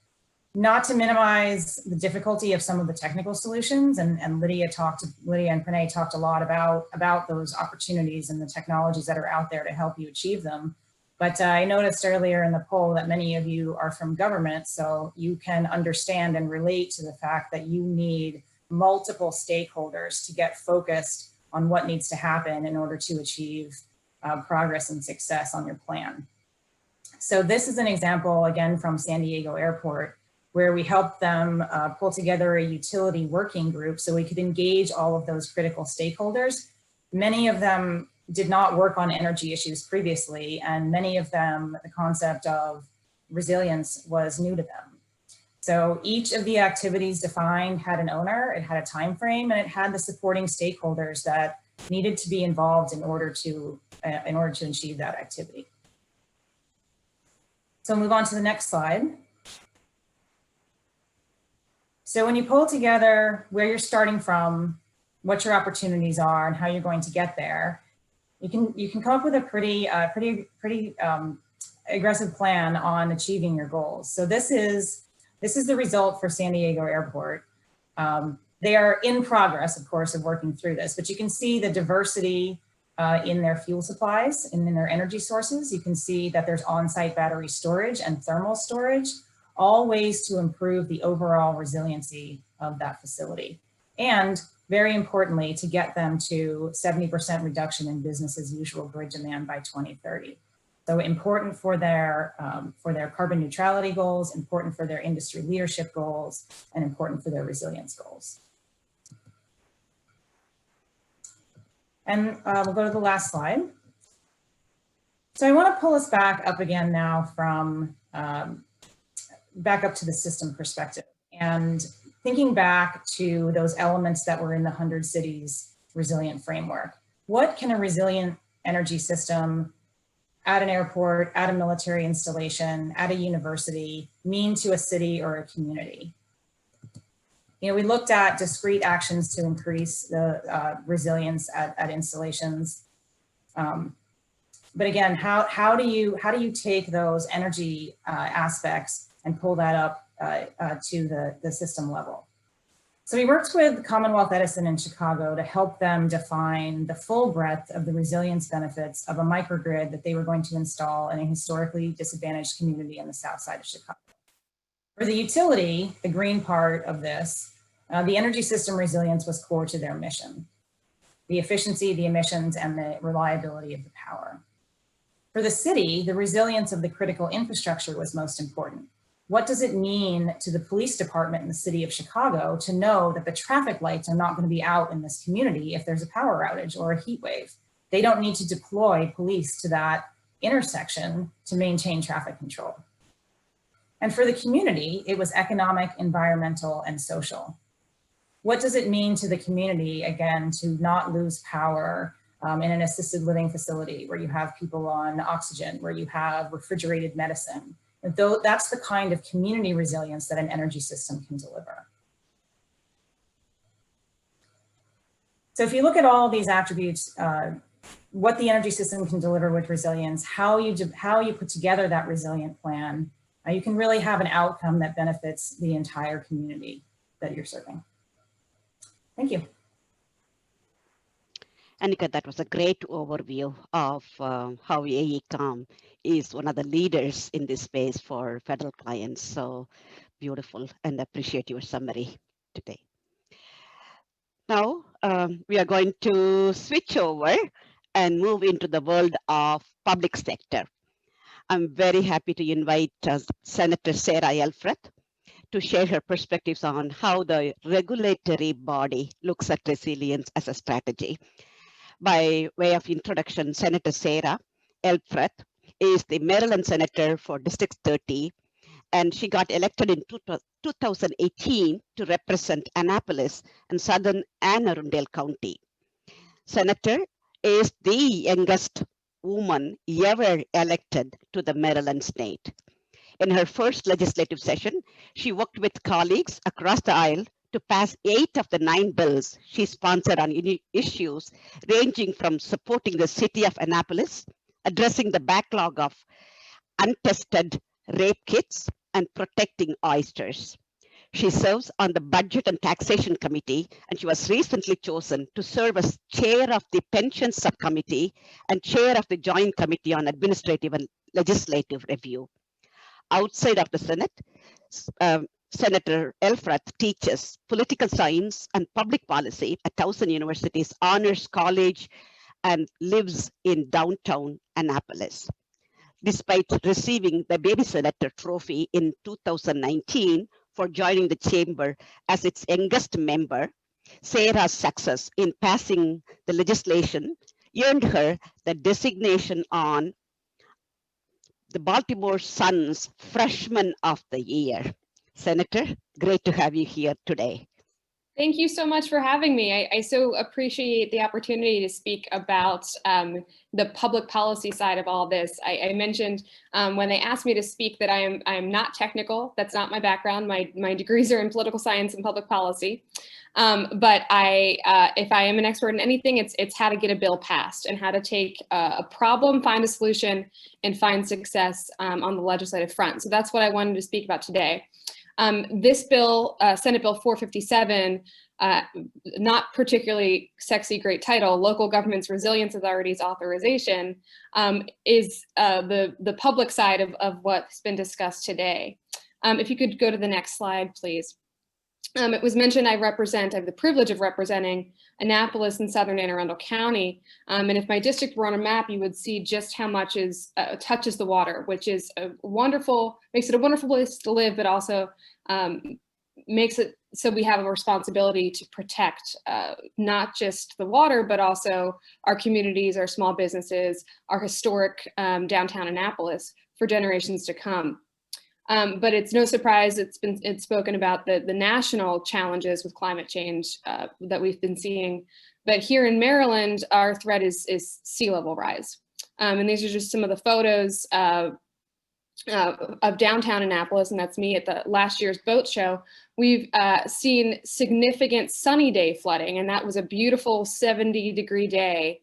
Not to minimize the difficulty of some of the technical solutions, and Lidija and Pranay talked a lot about those opportunities and the technologies that are out there to help you achieve them. But I noticed earlier in the poll that many of you are from government, so you can understand and relate to the fact that you need multiple stakeholders to get focused on what needs to happen in order to achieve progress and success on your plan. So this is an example, again, from San Diego Airport, where we helped them pull together a utility working group so we could engage all of those critical stakeholders. Many of them did not work on energy issues previously, and many of them, the concept of resilience was new to them. So each of the activities defined had an owner, it had a time frame, and it had the supporting stakeholders that needed to be involved in order to achieve that activity. So move on to the next slide. So when you pull together where you're starting from, what your opportunities are, and how you're going to get there, you can come up with a pretty aggressive plan on achieving your goals. So this is the result for San Diego Airport. They are in progress, of course, of working through this, but you can see the diversity in their fuel supplies and in their energy sources. You can see that there's on-site battery storage and thermal storage, all ways to improve the overall resiliency of that facility. And very importantly, to get them to 70% reduction in business as usual grid demand by 2030. So important for their carbon neutrality goals, important for their industry leadership goals, and important for their resilience goals. And we'll go to the last slide. So I want to pull us back up again now from back up to the system perspective, and thinking back to those elements that were in the 100 Cities resilient framework. What can a resilient energy system at an airport, at a military installation, at a university mean to a city or a community? You know, we looked at discrete actions to increase the resilience at installations. But again, how do you take those energy aspects and pull that up to the system level? So we worked with Commonwealth Edison in Chicago to help them define the full breadth of the resilience benefits of a microgrid that they were going to install in a historically disadvantaged community in the south side of Chicago. For the utility, the green part of this, the energy system resilience was core to their mission. The efficiency, the emissions, and the reliability of the power. For the city, the resilience of the critical infrastructure was most important. What does it mean to the police department in the city of Chicago to know that the traffic lights are not going to be out in this community if there's a power outage or a heat wave? They don't need to deploy police to that intersection to maintain traffic control. And for the community, it was economic, environmental, and social. What does it mean to the community, again, to not lose power in an assisted living facility where you have people on oxygen, where you have refrigerated medicine? And though that's the kind of community resilience that an energy system can deliver. So if you look at all these attributes, what the energy system can deliver with resilience, how you put together that resilient plan, you can really have an outcome that benefits the entire community that you're serving. Thank you. Annika, that was a great overview of how AECOM is one of the leaders in this space for federal clients. So beautiful, and appreciate your summary today. Now, we are going to switch over and move into the world of public sector. I'm very happy to invite Senator Sarah Elfreth to share her perspectives on how the regulatory body looks at resilience as a strategy. By way of introduction, Senator Sarah Elfreth is the Maryland Senator for District 30, and she got elected in 2018 to represent Annapolis and Southern Anne Arundel County. Senator is the youngest woman ever elected to the Maryland state. In her first legislative session, she worked with colleagues across the aisle to pass 8 of the 9 bills she sponsored on issues ranging from supporting the city of Annapolis, addressing the backlog of untested rape kits, and protecting oysters. She serves on the Budget and Taxation Committee, and she was recently chosen to serve as chair of the Pensions Subcommittee and chair of the Joint Committee on Administrative and Legislative Review. Outside of the Senate, Senator Elfreth teaches political science and public policy at Towson University's Honors College and lives in downtown Annapolis. Despite receiving the Baby Senator Trophy in 2019 for joining the chamber as its youngest member, Sarah's success in passing the legislation earned her the designation on the Baltimore Sun's Freshman of the Year. Senator, great to have you here today. Thank you so much for having me. I so appreciate the opportunity to speak about the public policy side of all this. I mentioned when they asked me to speak that I am not technical. That's not my background. My degrees are in political science and public policy. But if I am an expert in anything, it's how to get a bill passed and how to take a problem, find a solution, and find success on the legislative front. So that's what I wanted to speak about today. This bill, Senate Bill 457, not particularly sexy, great title, Local Governments Resilience Authorities Authorization, is the public side of what's been discussed today. If you could go to the next slide, please. It was mentioned I have the privilege of representing Annapolis in Southern Anne Arundel County. And if my district were on a map, you would see just how much touches the water, which is makes it a wonderful place to live, but also makes it so we have a responsibility to protect not just the water, but also our communities, our small businesses, our historic downtown Annapolis for generations to come. But it's no surprise it's spoken about the national challenges with climate change that we've been seeing. But here in Maryland, our threat is sea level rise. And these are just some of the photos of downtown Annapolis, and that's me at the last year's boat show. We've seen significant sunny day flooding, and that was a beautiful 70-degree day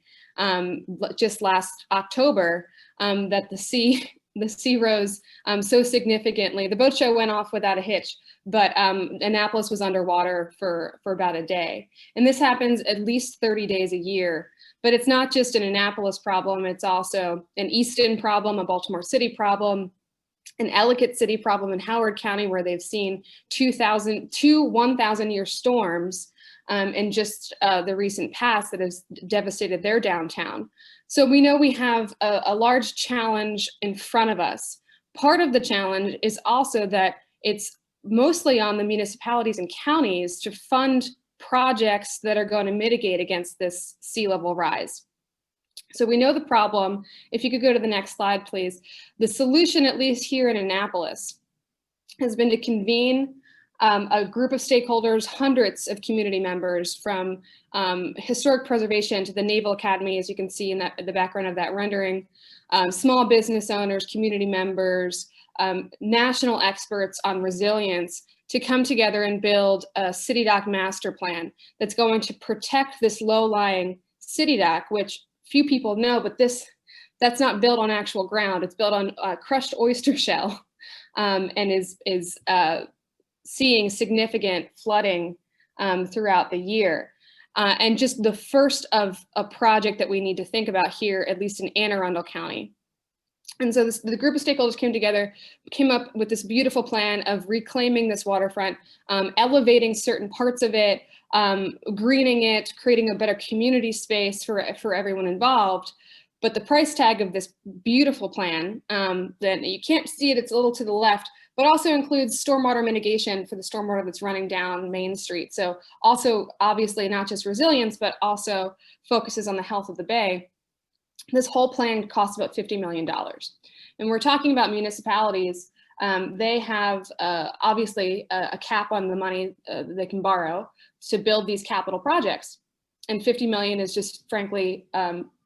just last October that the sea rose so significantly. The boat show went off without a hitch, but Annapolis was underwater for about a day. And this happens at least 30 days a year. But it's not just an Annapolis problem, it's also an Easton problem, a Baltimore City problem, an Ellicott City problem in Howard County, where they've seen two 1,000-year storms in just the recent past that has devastated their downtown. So we know we have a large challenge in front of us. Part of the challenge is also that it's mostly on the municipalities and counties to fund projects that are going to mitigate against this sea level rise. So we know the problem. If you could go to the next slide, please. The solution, at least here in Annapolis, has been to convene a group of stakeholders, hundreds of community members, from historic preservation to the Naval Academy, as you can see in the background of that rendering, small business owners, community members, national experts on resilience, to come together and build a city dock master plan that's going to protect this low-lying city dock, which few people know, but that's not built on actual ground. It's built on crushed oyster shell, and is seeing significant flooding throughout the year. And just the first of a project that we need to think about here, at least in Anne Arundel County. And so the group of stakeholders came up with this beautiful plan of reclaiming this waterfront, elevating certain parts of it, greening it, creating a better community space for everyone involved. But the price tag of this beautiful plan, that you can't see it, it's a little to the left, but also includes stormwater mitigation for the stormwater that's running down Main Street. So also, obviously, not just resilience, but also focuses on the health of the bay. This whole plan costs about $50 million. And we're talking about municipalities. They have obviously a cap on the money they can borrow to build these capital projects. And $50 million is just, frankly,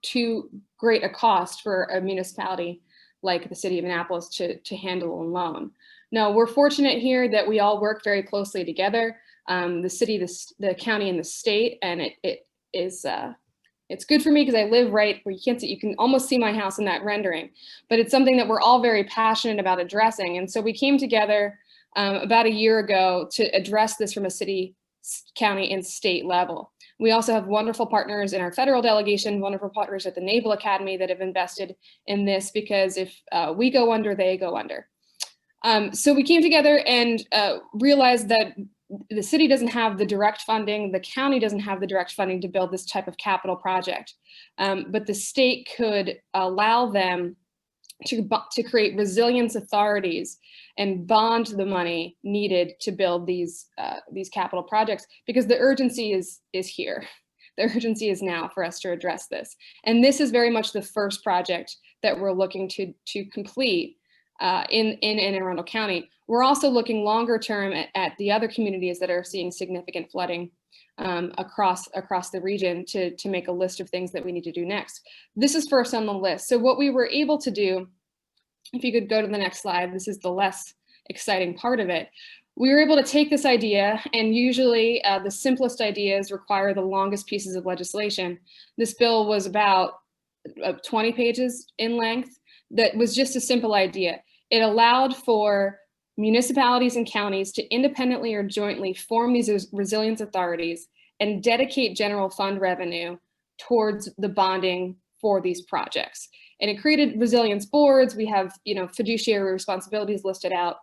too great a cost for a municipality like the city of Annapolis to handle alone. Now, we're fortunate here that we all work very closely together, the city, the county, and the state, and it's good for me because I live right where you can't see, you can almost see my house in that rendering, but it's something that we're all very passionate about addressing. And so we came together about a year ago to address this from a city, county, and state level. We also have wonderful partners in our federal delegation, wonderful partners at the Naval Academy that have invested in this, because if we go under, they go under. So we came together and realized that the city doesn't have the direct funding, the county doesn't have the direct funding to build this type of capital project, but the state could allow them to create resilience authorities and bond the money needed to build these capital projects, because the urgency is here. The urgency is now for us to address this. And this is very much the first project that we're looking to complete in Anne Arundel County. We're also looking longer term at the other communities that are seeing significant flooding across the region to make a list of things that we need to do next. This is first on the list. So what we were able to do, if you could go to the next slide, this is the less exciting part of it. we were able to take this idea, and usually the simplest ideas require the longest pieces of legislation. This bill was about 20 pages in length. That was just a simple idea. It allowed for municipalities and counties to independently or jointly form these resilience authorities and dedicate general fund revenue towards the bonding for these projects. And it created resilience boards. We have, fiduciary responsibilities listed out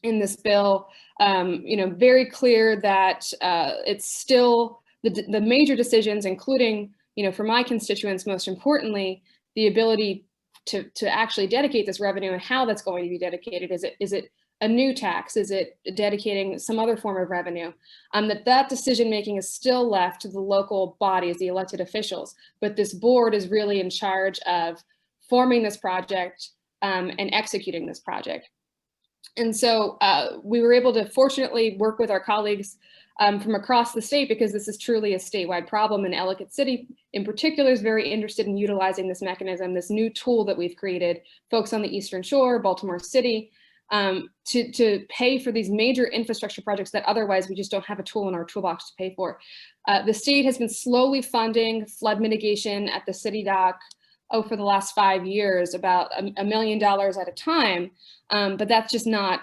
in this bill. Very clear that it's still the major decisions, including, for my constituents, most importantly, the ability to actually dedicate this revenue and how that's going to be dedicated. Is it a new tax? Is it dedicating some other form of revenue? That decision-making is still left to the local bodies, the elected officials, but this board is really in charge of forming this project and executing this project. And so we were able to fortunately work with our colleagues from across the state, because this is truly a statewide problem, and Ellicott City in particular is very interested in utilizing this mechanism, this new tool that we've created, folks on the Eastern Shore, Baltimore City, to pay for these major infrastructure projects that otherwise we just don't have a tool in our toolbox to pay for. The state has been slowly funding flood mitigation at the city dock for the last 5 years, about $1 million at a time, but that's just not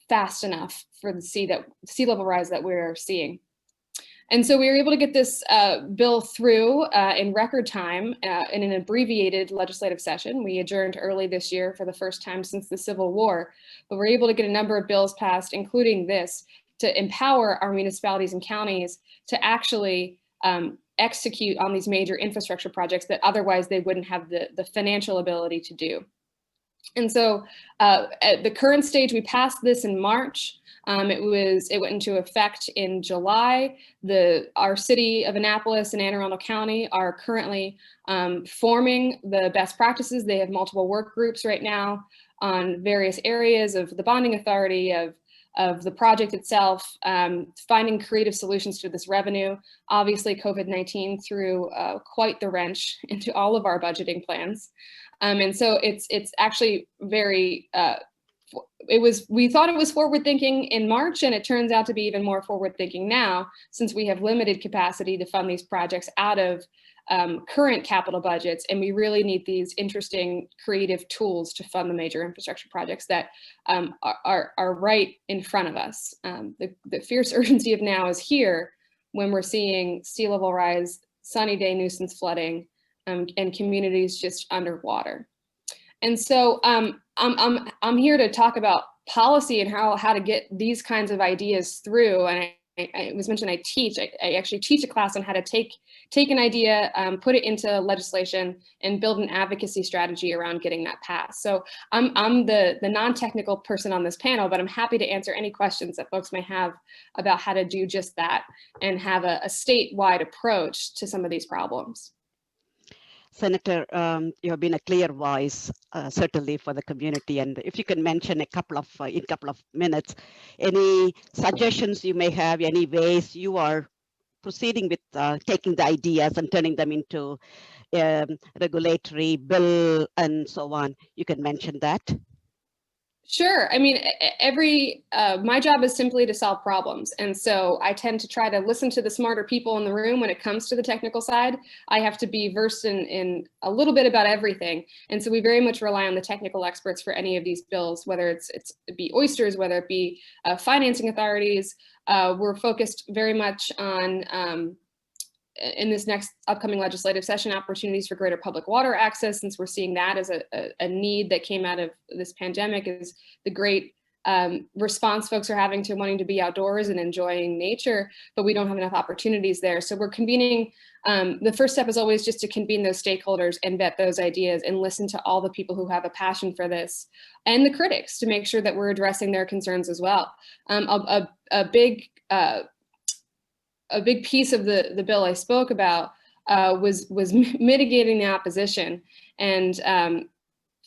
fast enough for the sea level rise that we're seeing. And so we were able to get this bill through in record time in an abbreviated legislative session. We adjourned early this year for the first time since the Civil War, but we're able to get a number of bills passed, including this, to empower our municipalities and counties to actually execute on these major infrastructure projects that otherwise they wouldn't have the financial ability to do. And so at the current stage, we passed this in March. It went into effect in July. Our city of Annapolis and Anne Arundel County are currently forming the best practices. They have multiple work groups right now on various areas of the bonding authority, of the project itself, finding creative solutions to this revenue. Obviously, COVID-19 threw quite the wrench into all of our budgeting plans. And so it's actually very, we thought it was forward thinking in March, and it turns out to be even more forward thinking now, since we have limited capacity to fund these projects out of current capital budgets. And we really need these interesting creative tools to fund the major infrastructure projects that are right in front of us. The fierce urgency of now is here when we're seeing sea level rise, sunny day nuisance flooding, and communities just underwater. And so I'm here to talk about policy and how to get these kinds of ideas through. And it was mentioned I teach. I actually teach a class on how to take an idea, put it into legislation, and build an advocacy strategy around getting that passed. So I'm the non-technical person on this panel, but I'm happy to answer any questions that folks may have about how to do just that and have a statewide approach to some of these problems. Senator, you have been a clear voice, certainly for the community. And if you can mention in a couple of minutes, any suggestions you may have, any ways you are proceeding with taking the ideas and turning them into regulatory bill and so on, you can mention that. Sure. I mean, my job is simply to solve problems. And so I tend to try to listen to the smarter people in the room when it comes to the technical side. I have to be versed in a little bit about everything. And so we very much rely on the technical experts for any of these bills, whether it be oysters, whether it be financing authorities. We're focused very much on in this next upcoming legislative session, opportunities for greater public water access, since we're seeing that as a need that came out of this pandemic, is the great response folks are having to wanting to be outdoors and enjoying nature, but we don't have enough opportunities there. So we're convening, the first step is always just to convene those stakeholders and vet those ideas and listen to all the people who have a passion for this and the critics to make sure that we're addressing their concerns as well. A big piece of the bill I spoke about was mitigating the opposition, and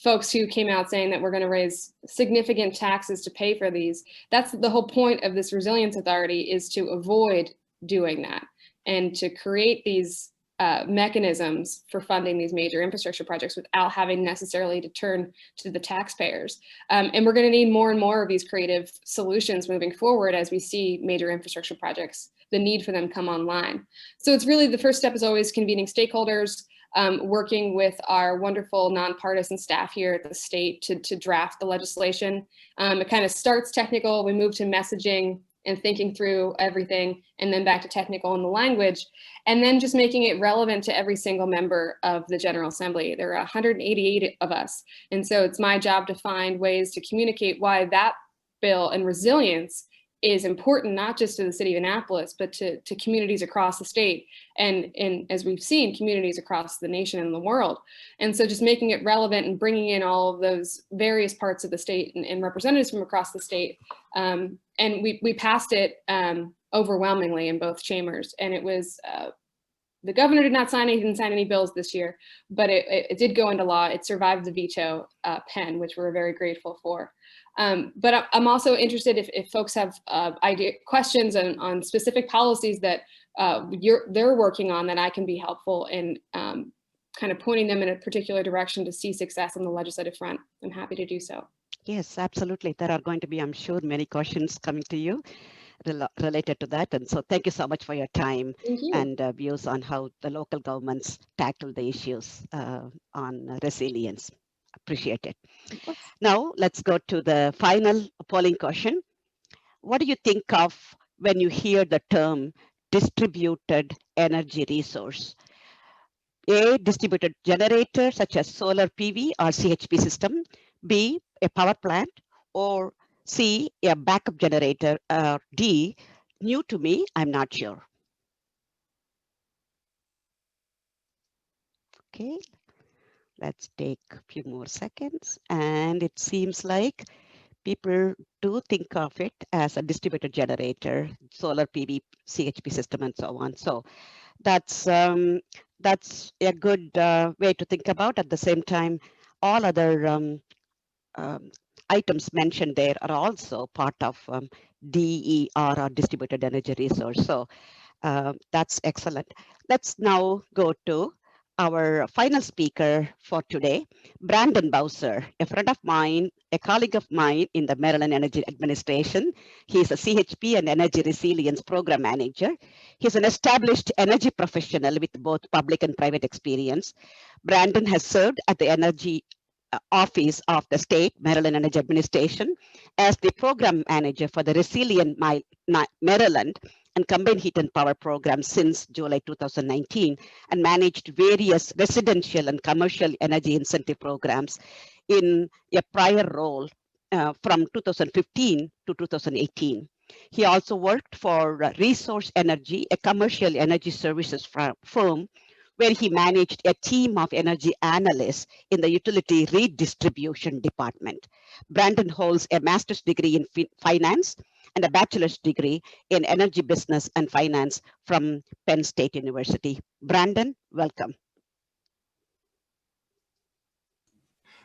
folks who came out saying that we're going to raise significant taxes to pay for these. That's the whole point of this resilience authority, is to avoid doing that and to create these mechanisms for funding these major infrastructure projects without having necessarily to turn to the taxpayers. And we're going to need more and more of these creative solutions moving forward as we see major infrastructure projects, the need for them come online. So it's really, the first step is always convening stakeholders, working with our wonderful nonpartisan staff here at the state to draft the legislation. It kind of starts technical, we move to messaging and thinking through everything, and then back to technical in the language, and then just making it relevant to every single member of the General Assembly. There are 188 of us, and so it's my job to find ways to communicate why that bill and resilience is important, not just to the city of Annapolis, but to communities across the state, and as we've seen, communities across the nation and the world. And so just making it relevant and bringing in all of those various parts of the state and representatives from across the state. And we passed it overwhelmingly in both chambers. And it was, the governor did not sign it, he didn't sign any bills this year, but it did go into law. It survived the veto pen, which we're very grateful for. But I'm also interested if folks have questions on specific policies that they're working on that I can be helpful in kind of pointing them in a particular direction to see success on the legislative front. I'm happy to do so. Yes, absolutely. There are going to be, I'm sure, many questions coming to you related to that. And so thank you so much for your time and views on how the local governments tackle the issues on resilience. Appreciate it. Now, let's go to the final polling question. What do you think of when you hear the term distributed energy resource? A, distributed generator such as solar PV or CHP system. B, a power plant. Or C, a backup generator. D, new to me, I'm not sure. Okay, let's take a few more seconds. And it seems like people do think of it as a distributed generator, solar PV, CHP system, and so on. So that's a good way to think about. At the same time, all other items mentioned there are also part of DER, or distributed energy resource. So that's excellent. Let's now go to our final speaker for today, Brandon Bowser, a friend of mine, a colleague of mine in the Maryland Energy Administration. He's a CHP and Energy Resilience Program Manager. He's an established energy professional with both public and private experience. Brandon has served at the Energy Office of the State Maryland Energy Administration as the Program Manager for the Resilient Maryland and Combined Heat and Power Program since July 2019, and managed various residential and commercial energy incentive programs in a prior role from 2015 to 2018. He also worked for Resource Energy, a commercial energy services firm, where he managed a team of energy analysts in the utility redistribution department. Brandon holds a master's degree in finance and a bachelor's degree in energy business and finance from Penn State University. Brandon, welcome.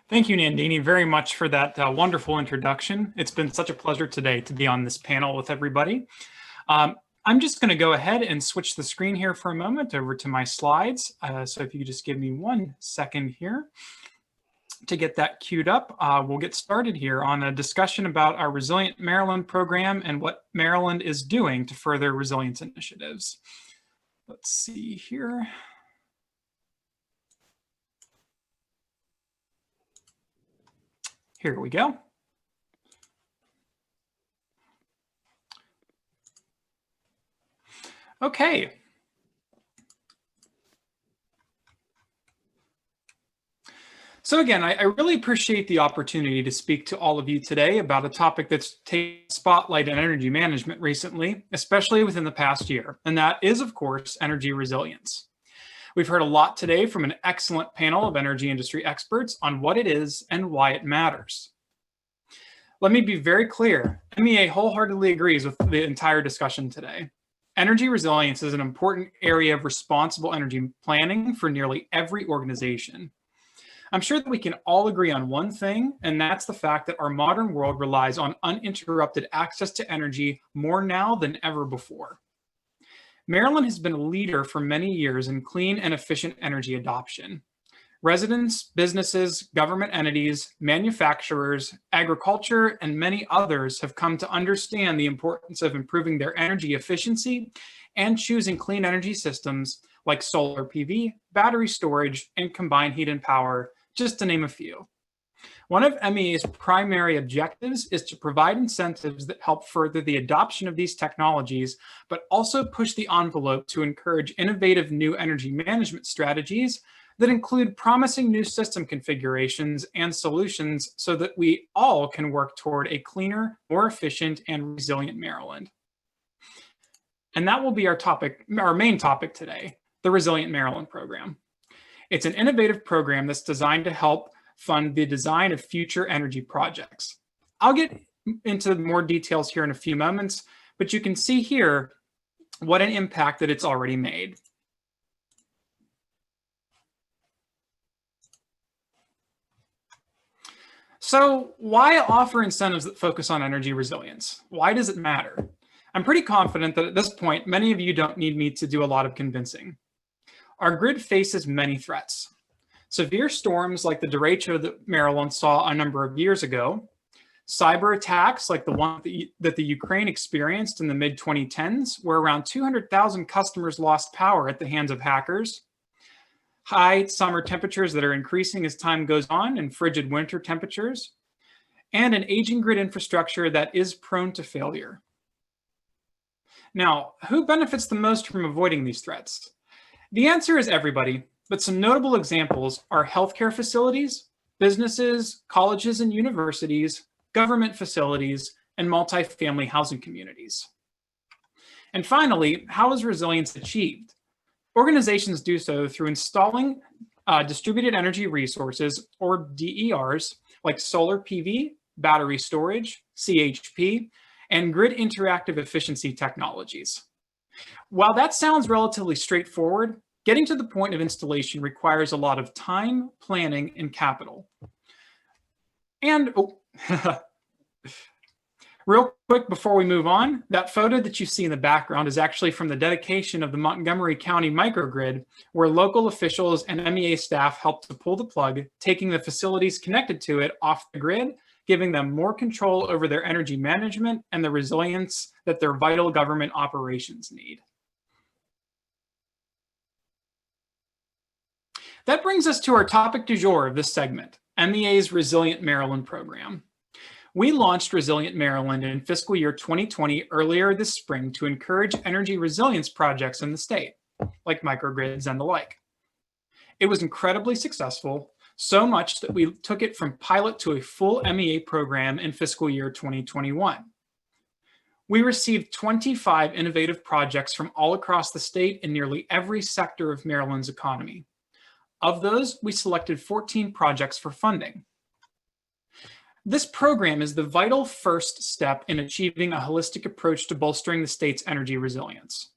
Thank you, Nandini, very much for that wonderful introduction. It's been such a pleasure today to be on this panel with everybody. I'm just going to go ahead and switch the screen here for a moment over to my slides. So if you could just give me 1 second here to get that queued up, we'll get started here on a discussion about our Resilient Maryland program and what Maryland is doing to further resilience initiatives. Let's see here. Here we go. Okay. So again, I really appreciate the opportunity to speak to all of you today about a topic that's taken spotlight in energy management recently, especially within the past year, and that is, of course, energy resilience. We've heard a lot today from an excellent panel of energy industry experts on what it is and why it matters. Let me be very clear, MEA wholeheartedly agrees with the entire discussion today. Energy resilience is an important area of responsible energy planning for nearly every organization. I'm sure that we can all agree on one thing, and that's the fact that our modern world relies on uninterrupted access to energy more now than ever before. Maryland has been a leader for many years in clean and efficient energy adoption. Residents, businesses, government entities, manufacturers, agriculture, and many others have come to understand the importance of improving their energy efficiency and choosing clean energy systems like solar PV, battery storage, and combined heat and power, just to name a few. One of MEA's primary objectives is to provide incentives that help further the adoption of these technologies, but also push the envelope to encourage innovative new energy management strategies that include promising new system configurations and solutions so that we all can work toward a cleaner, more efficient, and resilient Maryland. And that will be our main topic today, the Resilient Maryland program. It's an innovative program that's designed to help fund the design of future energy projects. I'll get into more details here in a few moments, but you can see here what an impact that it's already made. So why offer incentives that focus on energy resilience? Why does it matter? I'm pretty confident that at this point, many of you don't need me to do a lot of convincing. Our grid faces many threats. Severe storms like the derecho that Maryland saw a number of years ago, cyber attacks like the one that the Ukraine experienced in the mid-2010s, where around 200,000 customers lost power at the hands of hackers, high summer temperatures that are increasing as time goes on, and frigid winter temperatures, and an aging grid infrastructure that is prone to failure. Now, who benefits the most from avoiding these threats? The answer is everybody, but some notable examples are healthcare facilities, businesses, colleges and universities, government facilities, and multifamily housing communities. And finally, how is resilience achieved? Organizations do so through installing distributed energy resources, or DERs, like solar PV, battery storage, CHP, and grid interactive efficiency technologies. While that sounds relatively straightforward, getting to the point of installation requires a lot of time, planning, and capital. And real quick before we move on, that photo that you see in the background is actually from the dedication of the Montgomery County Microgrid, where local officials and MEA staff helped to pull the plug, taking the facilities connected to it off the grid, giving them more control over their energy management and the resilience that their vital government operations need. That brings us to our topic du jour of this segment, MEA's Resilient Maryland program. We launched Resilient Maryland in fiscal year 2020 earlier this spring to encourage energy resilience projects in the state, like microgrids and the like. It was incredibly successful, so much that we took it from pilot to a full MEA program in fiscal year 2021. We received 25 innovative projects from all across the state in nearly every sector of Maryland's economy. Of those, we selected 14 projects for funding. This program is the vital first step in achieving a holistic approach to bolstering the state's energy resilience.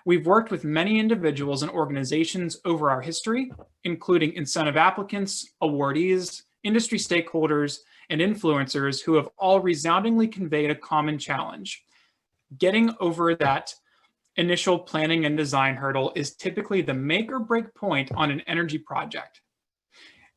We've worked with many individuals and organizations over our history, including incentive applicants, awardees, industry stakeholders, and influencers who have all resoundingly conveyed a common challenge. Getting over that initial planning and design hurdle is typically the make or break point on an energy project.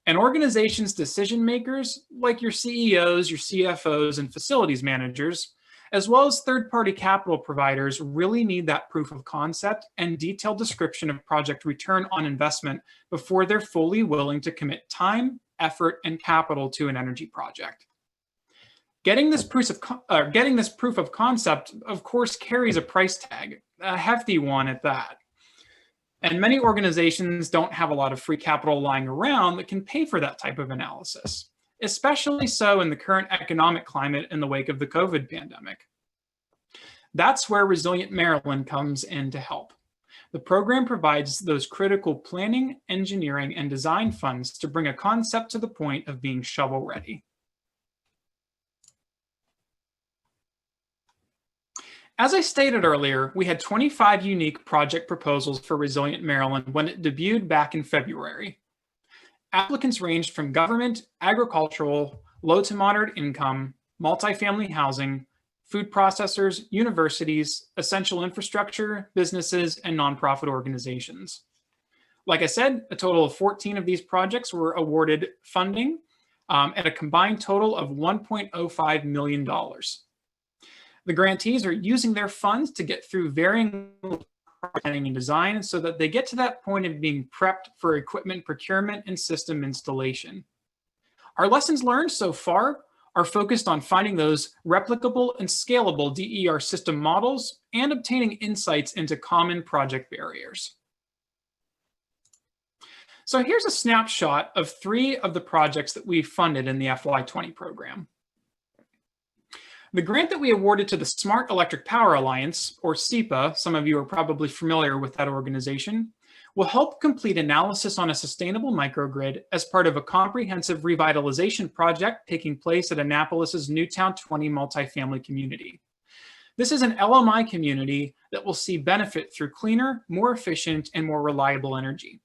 And organizations' decision makers, like your CEOs, your CFOs, and facilities managers, as well as third-party capital providers, really need that proof of concept and detailed description of project return on investment before they're fully willing to commit time, effort, and capital to an energy project. Getting this proof of concept, of course, carries a price tag, a hefty one at that. And many organizations don't have a lot of free capital lying around that can pay for that type of analysis, especially so in the current economic climate in the wake of the COVID pandemic. That's where Resilient Maryland comes in to help. The program provides those critical planning, engineering, and design funds to bring a concept to the point of being shovel-ready. As I stated earlier, we had 25 unique project proposals for Resilient Maryland when it debuted back in February. Applicants ranged from government, agricultural, low to moderate income, multifamily housing, food processors, universities, essential infrastructure, businesses, and nonprofit organizations. Like I said, a total of 14 of these projects were awarded funding at a combined total of $1.05 million. The grantees are using their funds to get through varying planning and design so that they get to that point of being prepped for equipment procurement and system installation. Our lessons learned so far are focused on finding those replicable and scalable DER system models and obtaining insights into common project barriers. So here's a snapshot of 3 of the projects that we funded in the FY20 program. The grant that we awarded to the Smart Electric Power Alliance, or SEPA, some of you are probably familiar with that organization, will help complete analysis on a sustainable microgrid as part of a comprehensive revitalization project taking place at Annapolis's Newtown 20 multifamily community. This is an LMI community that will see benefit through cleaner, more efficient, and more reliable energy.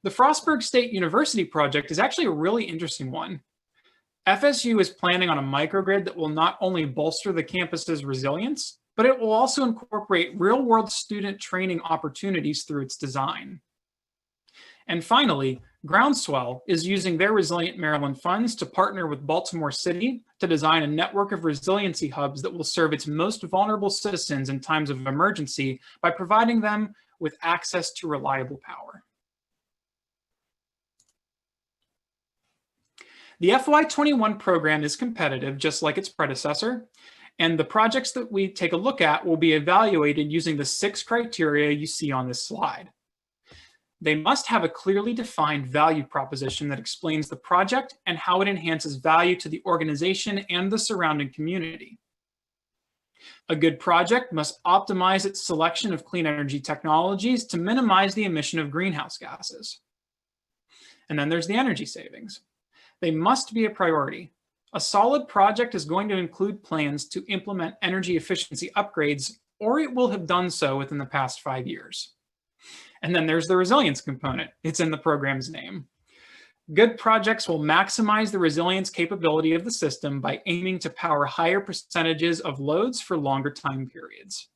The Frostburg State University project is actually a really interesting one. FSU is planning on a microgrid that will not only bolster the campus's resilience, but it will also incorporate real-world student training opportunities through its design. And finally, Groundswell is using their Resilient Maryland funds to partner with Baltimore City to design a network of resiliency hubs that will serve its most vulnerable citizens in times of emergency by providing them with access to reliable power. The FY21 program is competitive, just like its predecessor, and the projects that we take a look at will be evaluated using the 6 criteria you see on this slide. They must have a clearly defined value proposition that explains the project and how it enhances value to the organization and the surrounding community. A good project must optimize its selection of clean energy technologies to minimize the emission of greenhouse gases. And then there's the energy savings. They must be a priority. A solid project is going to include plans to implement energy efficiency upgrades, or it will have done so within the past 5 years. And then there's the resilience component. It's in the program's name. Good projects will maximize the resilience capability of the system by aiming to power higher percentages of loads for longer time periods.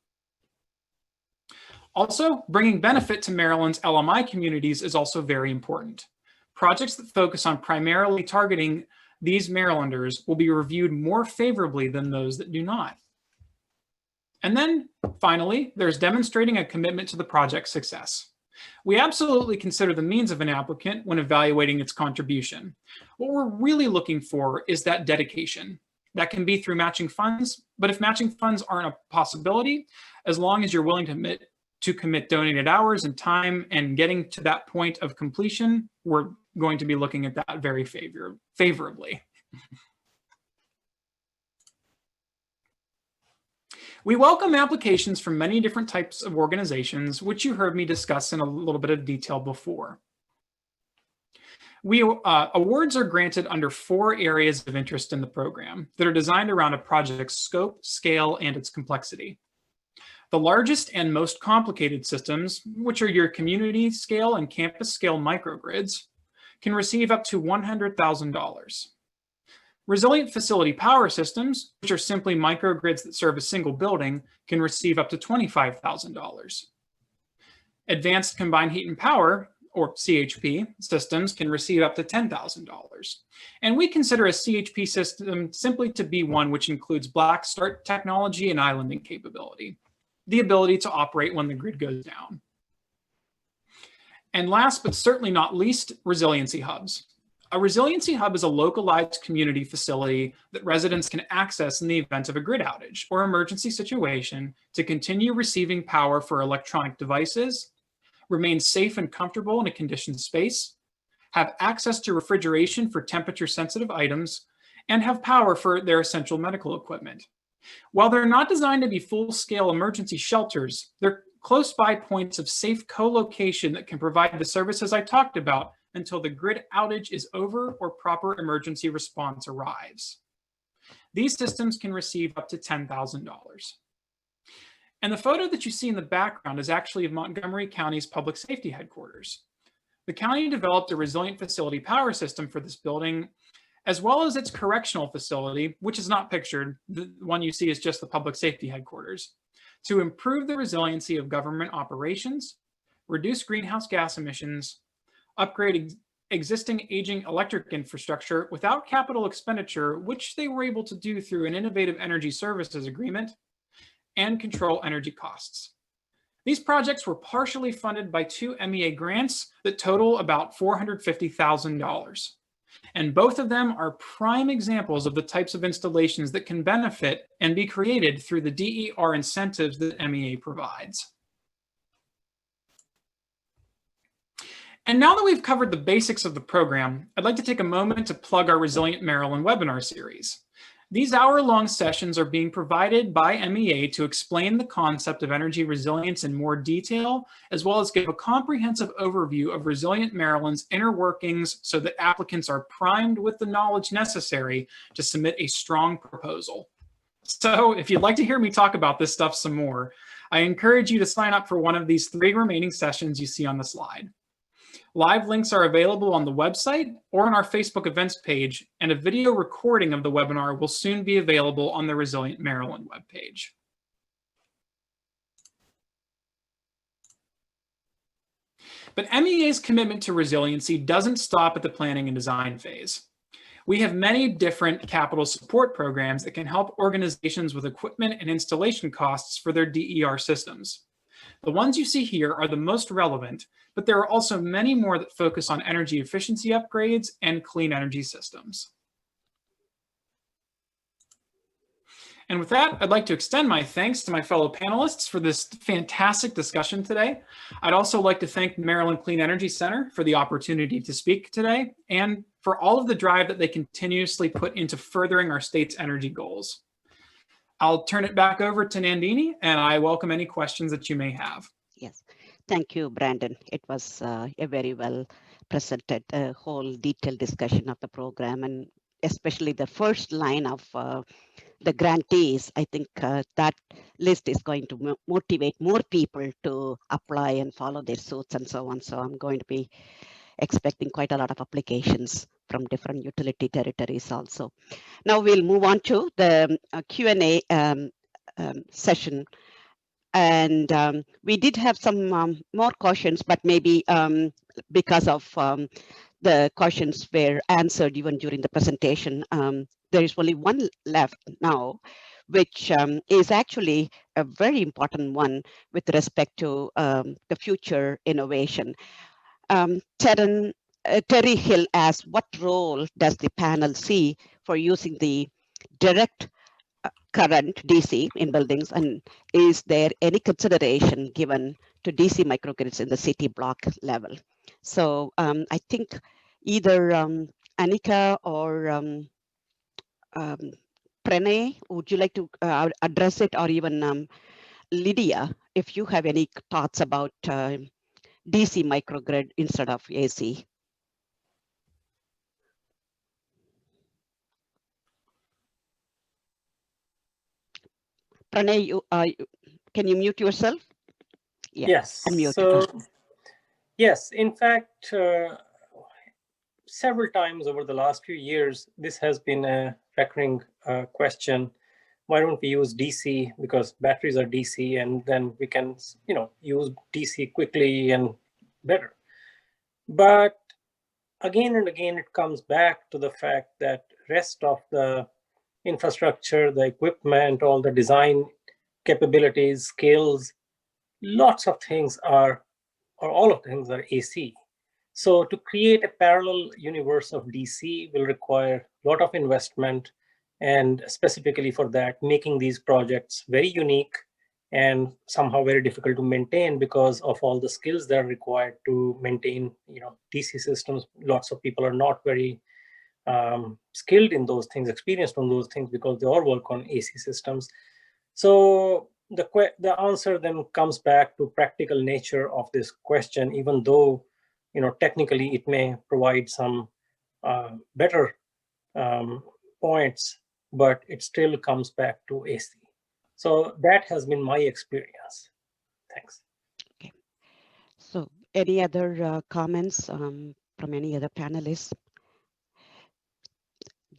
Also, bringing benefit to Maryland's LMI communities is also very important. Projects that focus on primarily targeting these Marylanders will be reviewed more favorably than those that do not. And then finally, there's demonstrating a commitment to the project's success. We absolutely consider the means of an applicant when evaluating its contribution. What we're really looking for is that dedication. That can be through matching funds, but if matching funds aren't a possibility, as long as you're willing to commit donated hours and time and getting to that point of completion, we're going to be looking at that very favorably. We welcome applications from many different types of organizations, which you heard me discuss in a little bit of detail before. Awards are granted under 4 areas of interest in the program that are designed around a project's scope, scale, and its complexity. The largest and most complicated systems, which are your community scale and campus scale microgrids, can receive up to $100,000. Resilient facility power systems, which are simply microgrids that serve a single building, can receive up to $25,000. Advanced combined heat and power, or CHP, systems can receive up to $10,000. And we consider a CHP system simply to be one which includes black start technology and islanding capability, the ability to operate when the grid goes down. And last but certainly not least, resiliency hubs. A resiliency hub is a localized community facility that residents can access in the event of a grid outage or emergency situation to continue receiving power for electronic devices, remain safe and comfortable in a conditioned space, have access to refrigeration for temperature-sensitive items, and have power for their essential medical equipment. While they're not designed to be full-scale emergency shelters, they're close by points of safe co-location that can provide the services I talked about until the grid outage is over or proper emergency response arrives. These systems can receive up to $10,000. And the photo that you see in the background is actually of Montgomery County's public safety headquarters. The county developed a resilient facility power system for this building as well as its correctional facility, which is not pictured. The one you see is just the public safety headquarters, to improve the resiliency of government operations, reduce greenhouse gas emissions, upgrade existing aging electric infrastructure without capital expenditure, which they were able to do through an innovative energy services agreement, and control energy costs. These projects were partially funded by 2 MEA grants that total about $450,000. And both of them are prime examples of the types of installations that can benefit and be created through the DER incentives that MEA provides. And now that we've covered the basics of the program, I'd like to take a moment to plug our Resilient Maryland webinar series. These hour-long sessions are being provided by MEA to explain the concept of energy resilience in more detail, as well as give a comprehensive overview of Resilient Maryland's inner workings so that applicants are primed with the knowledge necessary to submit a strong proposal. So if you'd like to hear me talk about this stuff some more, I encourage you to sign up for one of these 3 remaining sessions you see on the slide. Live links are available on the website or on our Facebook events page, and a video recording of the webinar will soon be available on the Resilient Maryland webpage. But MEA's commitment to resiliency doesn't stop at the planning and design phase. We have many different capital support programs that can help organizations with equipment and installation costs for their DER systems. The ones you see here are the most relevant, but there are also many more that focus on energy efficiency upgrades and clean energy systems. And with that, I'd like to extend my thanks to my fellow panelists for this fantastic discussion today. I'd also like to thank the Maryland Clean Energy Center for the opportunity to speak today and for all of the drive that they continuously put into furthering our state's energy goals. I'll turn it back over to Nandini, and I welcome any questions that you may have. Yes, thank you, Brandon. It was a very well presented whole detailed discussion of the program, and especially the first line of the grantees. I think that list is going to motivate more people to apply and follow their suits and so on. So I'm going to be expecting quite a lot of applications from different utility territories also. Now we'll move on to the Q&A session. And we did have some more questions, but maybe because of the questions were answered even during the presentation, there is only one left now, which is actually a very important one with respect to the future innovation. Terry Hill asks, what role does the panel see for using the direct current DC in buildings, and is there any consideration given to DC microgrids in the city block level? So I think either Annika or Pranay, would you like to address it, or even Lidija, if you have any thoughts about DC microgrid instead of AC? Pranay, can you mute yourself? Yeah. Yes. Unmute. So, yes, in fact, several times over the last few years, this has been a recurring question. Why don't we use DC? Because batteries are DC, and then we can, use DC quickly and better. But again and again, it comes back to the fact that rest of the infrastructure, the equipment, all the design capabilities, skills, lots of things are, or all of the things are AC. So to create a parallel universe of DC will require a lot of investment, and specifically for that, making these projects very unique and somehow very difficult to maintain because of all the skills that are required to maintain, DC systems. Lots of people are not very skilled in those things, experienced on those things, because they all work on AC systems. So the answer then comes back to practical nature of this question, even though, technically it may provide some better points, but it still comes back to AC. So that has been my experience. Thanks. Okay. So any other comments from any other panelists?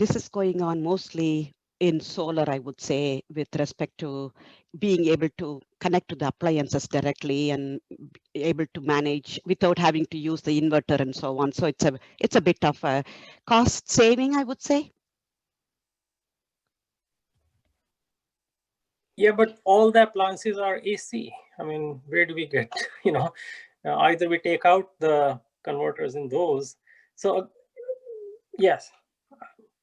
this is going on mostly in solar, I would say, with respect to being able to connect to the appliances directly and be able to manage without having to use the inverter and so on. So it's a bit of a cost saving, I would say. Yeah, but all the appliances are AC. I mean, where do we get, either we take out the converters in those. So yes,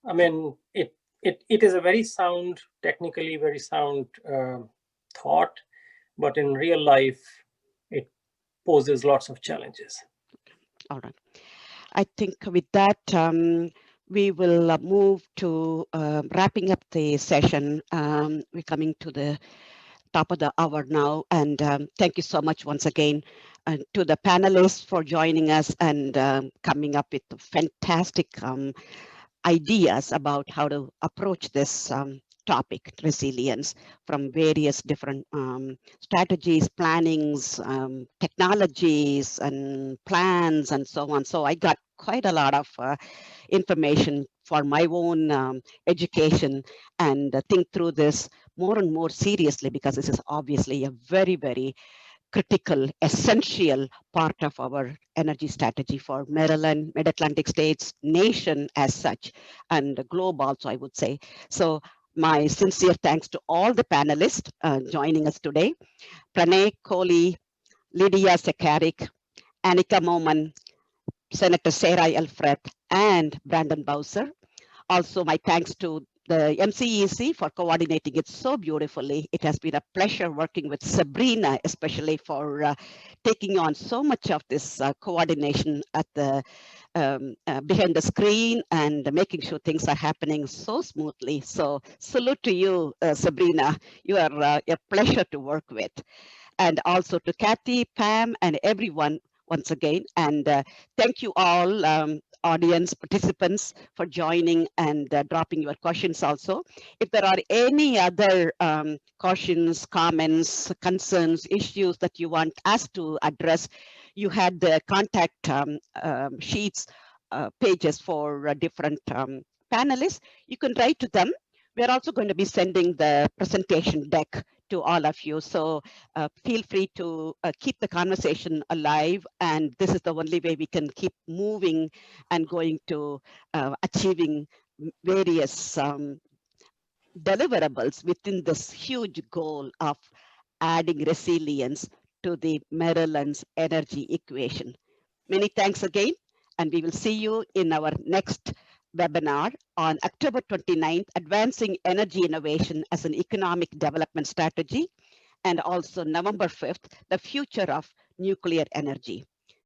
I mean, it is a very sound, technically very sound thought, but in real life, it poses lots of challenges. All right. I think with that, we will move to wrapping up the session. We're coming to the top of the hour now, and thank you so much once again to the panelists for joining us and coming up with fantastic ideas about how to approach this topic, resilience, from various different strategies, plannings, technologies, and plans, and so on. So I got quite a lot of information for my own education and think through this more and more seriously, because this is obviously a very, very critical, essential part of our energy strategy for Maryland, Mid-Atlantic states, nation as such, and the globe also, I would say. So my sincere thanks to all the panelists joining us today. Pranay Kohli, Lidija Sekaric, Annika Moman, Senator Sarah Alfred, and Brandon Bowser. Also, my thanks to the MCEC for coordinating it so beautifully. It has been a pleasure working with Sabrina, especially for taking on so much of this coordination at the behind the screen and making sure things are happening so smoothly. So salute to you, Sabrina. You are a pleasure to work with. And also to Kathy, Pam, and everyone once again. And thank you all, audience participants, for joining and dropping your questions also. If there are any other questions, comments, concerns, issues that you want us to address, you had the contact sheets, pages for different panelists. You can write to them. We're also going to be sending the presentation deck to all of you. So feel free to keep the conversation alive. And this is the only way we can keep moving and going to achieving various deliverables within this huge goal of adding resilience to the Maryland's energy equation. Many thanks again, and we will see you in our next webinar on October 29th, Advancing Energy Innovation as an Economic Development Strategy, and also November 5th, The Future of Nuclear Energy.